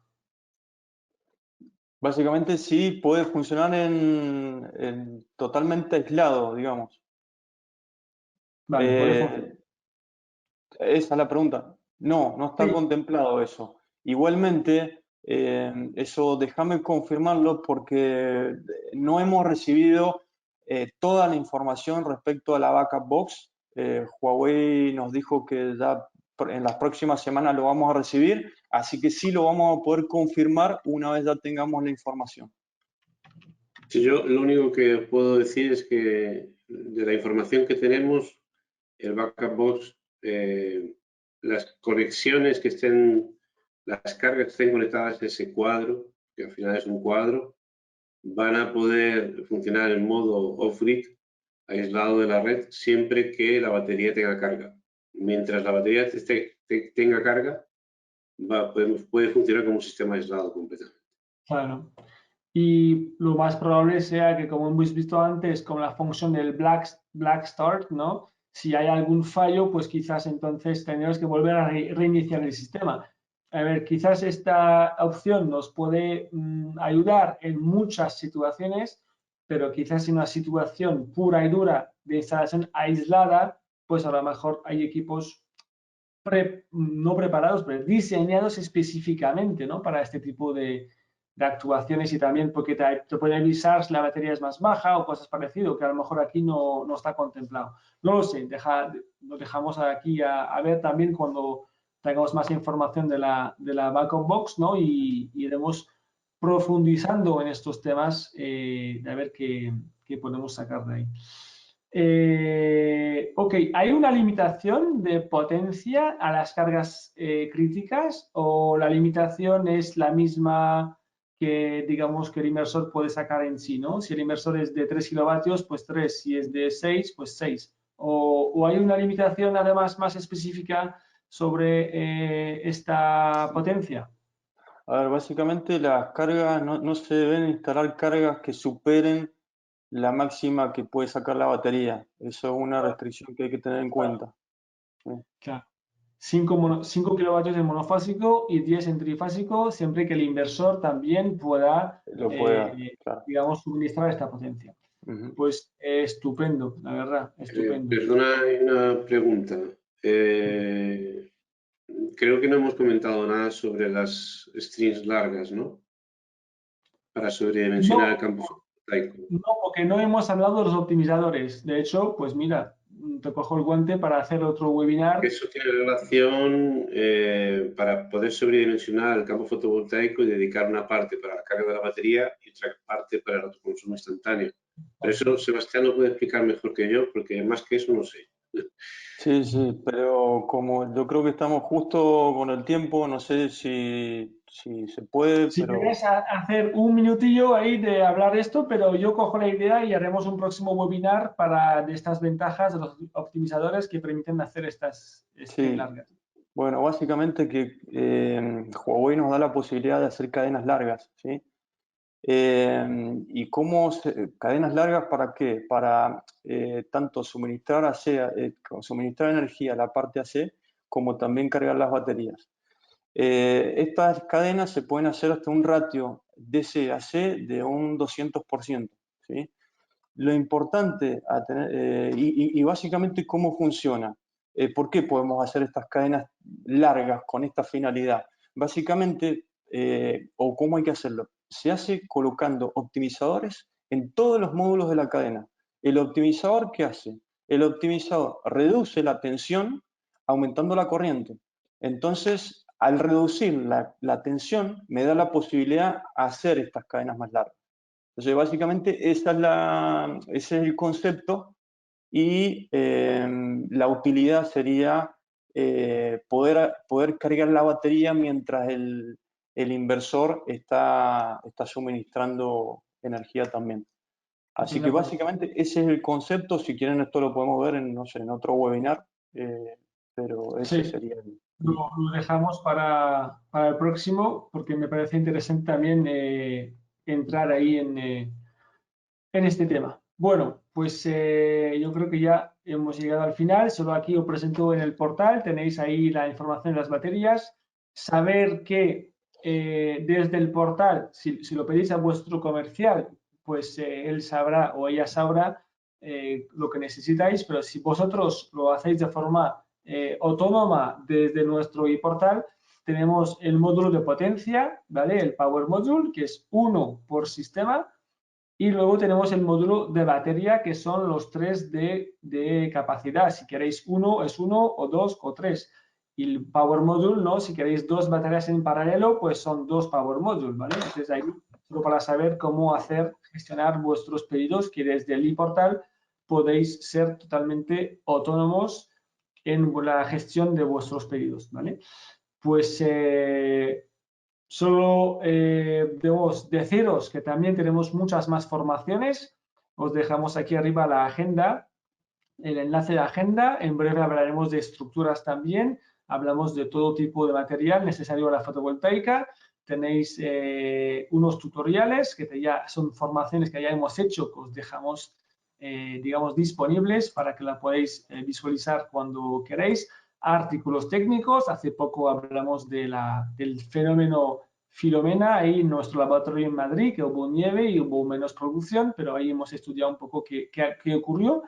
Básicamente sí puede funcionar totalmente aislado, digamos. Vale, puede funcionar. Esa es la pregunta. No, no está Sí. contemplado eso. Igualmente, eso déjame confirmarlo porque no hemos recibido toda la información respecto a la Backup Box. Huawei nos dijo que ya en las próximas semanas lo vamos a recibir, así que sí lo vamos a poder confirmar una vez ya tengamos la información. Sí, yo lo único que puedo decir es que de la información que tenemos, el Backup Box, las conexiones que estén, las cargas que estén conectadas a ese cuadro, que al final es un cuadro, van a poder funcionar en modo off-grid, aislado de la red, siempre que la batería tenga carga. Mientras la batería tenga carga, puede funcionar como un sistema aislado completamente. Claro. Y lo más probable sea que, como hemos visto antes, con la función del Black Start, ¿no? Si hay algún fallo, pues quizás entonces tenemos que volver a reiniciar el sistema. A ver, quizás esta opción nos puede ayudar en muchas situaciones, pero quizás en una situación pura y dura de instalación aislada, pues a lo mejor hay equipos no preparados, pero diseñados específicamente, ¿no? Para este tipo de actuaciones, y también porque te puede avisar si la batería es más baja o cosas parecidas, que a lo mejor aquí no está contemplado. No lo sé, lo dejamos aquí a ver también cuando tengamos más información de la Backup Box, ¿no? Y iremos profundizando en estos temas de a ver qué podemos sacar de ahí. Ok, ¿hay una limitación de potencia a las cargas críticas, o la limitación es la misma que, digamos, que el inversor puede sacar en sí, ¿no? Si el inversor es de 3 kilovatios, pues 3, si es de 6, pues 6. ¿O hay una limitación además más específica sobre esta potencia? A ver, básicamente las cargas, no se deben instalar cargas que superen la máxima que puede sacar la batería. Eso es una restricción que hay que tener en cuenta. Claro. 5 kilovatios en monofásico y 10 en trifásico, siempre que el inversor también pueda, Lo puede dar, claro. digamos, suministrar esta potencia. Ujú. Pues estupendo, la verdad, estupendo. Perdona, hay una pregunta. Creo que no hemos comentado nada sobre las strings largas, ¿no? Para sobredimensionar el campo fotovoltaico. No, porque no hemos hablado de los optimizadores. De hecho, pues mira, te cojo el guante para hacer otro webinar. Eso tiene relación para poder sobredimensionar el campo fotovoltaico y dedicar una parte para la carga de la batería y otra parte para el autoconsumo instantáneo. Pero eso Sebastián lo puede explicar mejor que yo, porque más que eso no sé. Sí, sí, pero como yo creo que estamos justo con el tiempo, no sé si se puede, Si pero quieres hacer un minutillo ahí de hablar esto, pero yo cojo la idea y haremos un próximo webinar de estas ventajas de los optimizadores que permiten hacer estas sí. largas. Bueno, básicamente que Huawei nos da la posibilidad de hacer cadenas largas, ¿sí? ¿Y cadenas largas para qué? Para tanto suministrar suministrar energía a la parte AC, como también cargar las baterías. Estas cadenas se pueden hacer hasta un ratio DC-AC de un 200%, ¿sí? Lo importante a tener, y básicamente cómo funciona. ¿Por qué podemos hacer estas cadenas largas con esta finalidad? Básicamente, o cómo hay que hacerlo, se hace colocando optimizadores en todos los módulos de la cadena. ¿El optimizador qué hace? El optimizador reduce la tensión aumentando la corriente. Entonces, al reducir la tensión, me da la posibilidad de hacer estas cadenas más largas. Entonces, básicamente, ese es el concepto, y la utilidad sería poder cargar la batería mientras el inversor está suministrando energía también. Así que básicamente ese es el concepto. Si quieren, esto lo podemos ver no sé, en otro webinar, pero ese Sí, sería lo dejamos para el próximo, porque me parece interesante también entrar ahí en este tema. Bueno, pues yo creo que ya hemos llegado al final. Solo aquí os presento en el portal, tenéis ahí la información de las baterías. Saber que desde el portal, si lo pedís a vuestro comercial, pues él sabrá o ella sabrá lo que necesitáis, pero si vosotros lo hacéis de forma autónoma desde nuestro e-portal, tenemos el módulo de potencia, ¿vale? El Power Module, que es uno por sistema. Y luego tenemos el módulo de batería, que son los 3 de capacidad. Si queréis uno, es 1 o 2 o 3. Y el Power Module, ¿no? Si queréis 2 baterías en paralelo, pues son 2 Power Module, ¿vale? Entonces ahí, solo para saber cómo gestionar vuestros pedidos, que desde el e-portal podéis ser totalmente autónomos en la gestión de vuestros pedidos, ¿vale? Pues solo debemos deciros que también tenemos muchas más formaciones. Os dejamos aquí arriba la agenda, el enlace de agenda. En breve hablaremos de estructuras también. Hablamos de todo tipo de material necesario a la fotovoltaica. Tenéis unos tutoriales que ya son formaciones que ya hemos hecho, que os dejamos digamos, disponibles para que la podáis visualizar cuando queréis. Artículos técnicos, hace poco hablamos del fenómeno Filomena, ahí en nuestro laboratorio en Madrid, que hubo nieve y hubo menos producción, pero ahí hemos estudiado un poco qué ocurrió.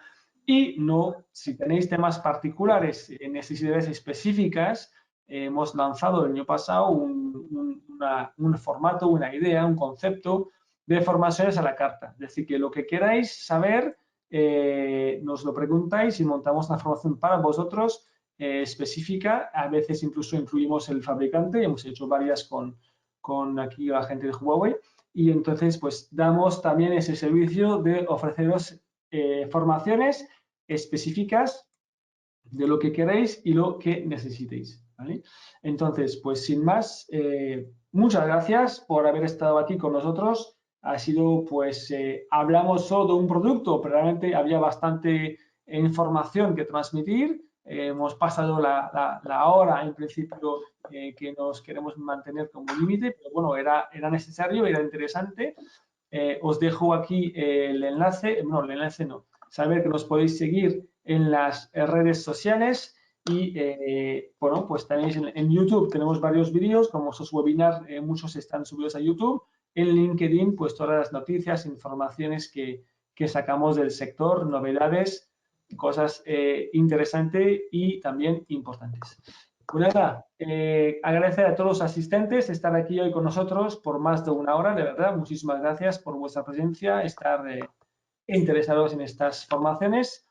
Y no, si tenéis temas particulares, necesidades específicas, hemos lanzado el año pasado un formato, una idea, un concepto de formaciones a la carta. Es decir, que lo que queráis saber, nos lo preguntáis y montamos una formación para vosotros específica. A veces incluso incluimos el fabricante, hemos hecho varias con aquí la gente de Huawei. Y entonces, pues, damos también ese servicio de ofreceros formaciones específicas de lo que queréis y lo que necesitéis, ¿vale? Entonces, pues sin más, muchas gracias por haber estado aquí con nosotros. Ha sido, pues, hablamos solo de un producto, pero realmente había bastante información que transmitir. Hemos pasado la hora, en principio, que nos queremos mantener como límite, pero bueno, era necesario, era interesante. Os dejo aquí el enlace, no, el enlace no, saber que nos podéis seguir en las redes sociales y, bueno, pues tenéis en YouTube, tenemos varios vídeos, como esos webinars, muchos están subidos a YouTube. En LinkedIn, pues todas las noticias, informaciones que sacamos del sector, novedades, cosas interesantes y también importantes. Pues nada, agradecer a todos los asistentes estar aquí hoy con nosotros por más de una hora, de verdad, muchísimas gracias por vuestra presencia, estar interesados en estas formaciones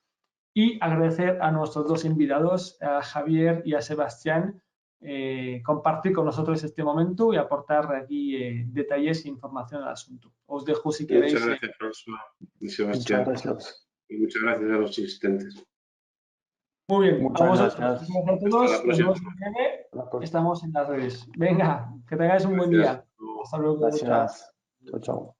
y agradecer a nuestros dos invitados, a Javier y a Sebastián, compartir con nosotros este momento y aportar aquí detalles e información al asunto. Os dejo si queréis. Muchas gracias, François y Sebastián. Muchas gracias. Y muchas gracias a los asistentes. Muy bien, Muchas a vosotros, gracias. gracias a todos. Hasta la próxima. Estamos en las redes. Venga, que tengáis un buen día. Hasta luego. Gracias. Chao, chao.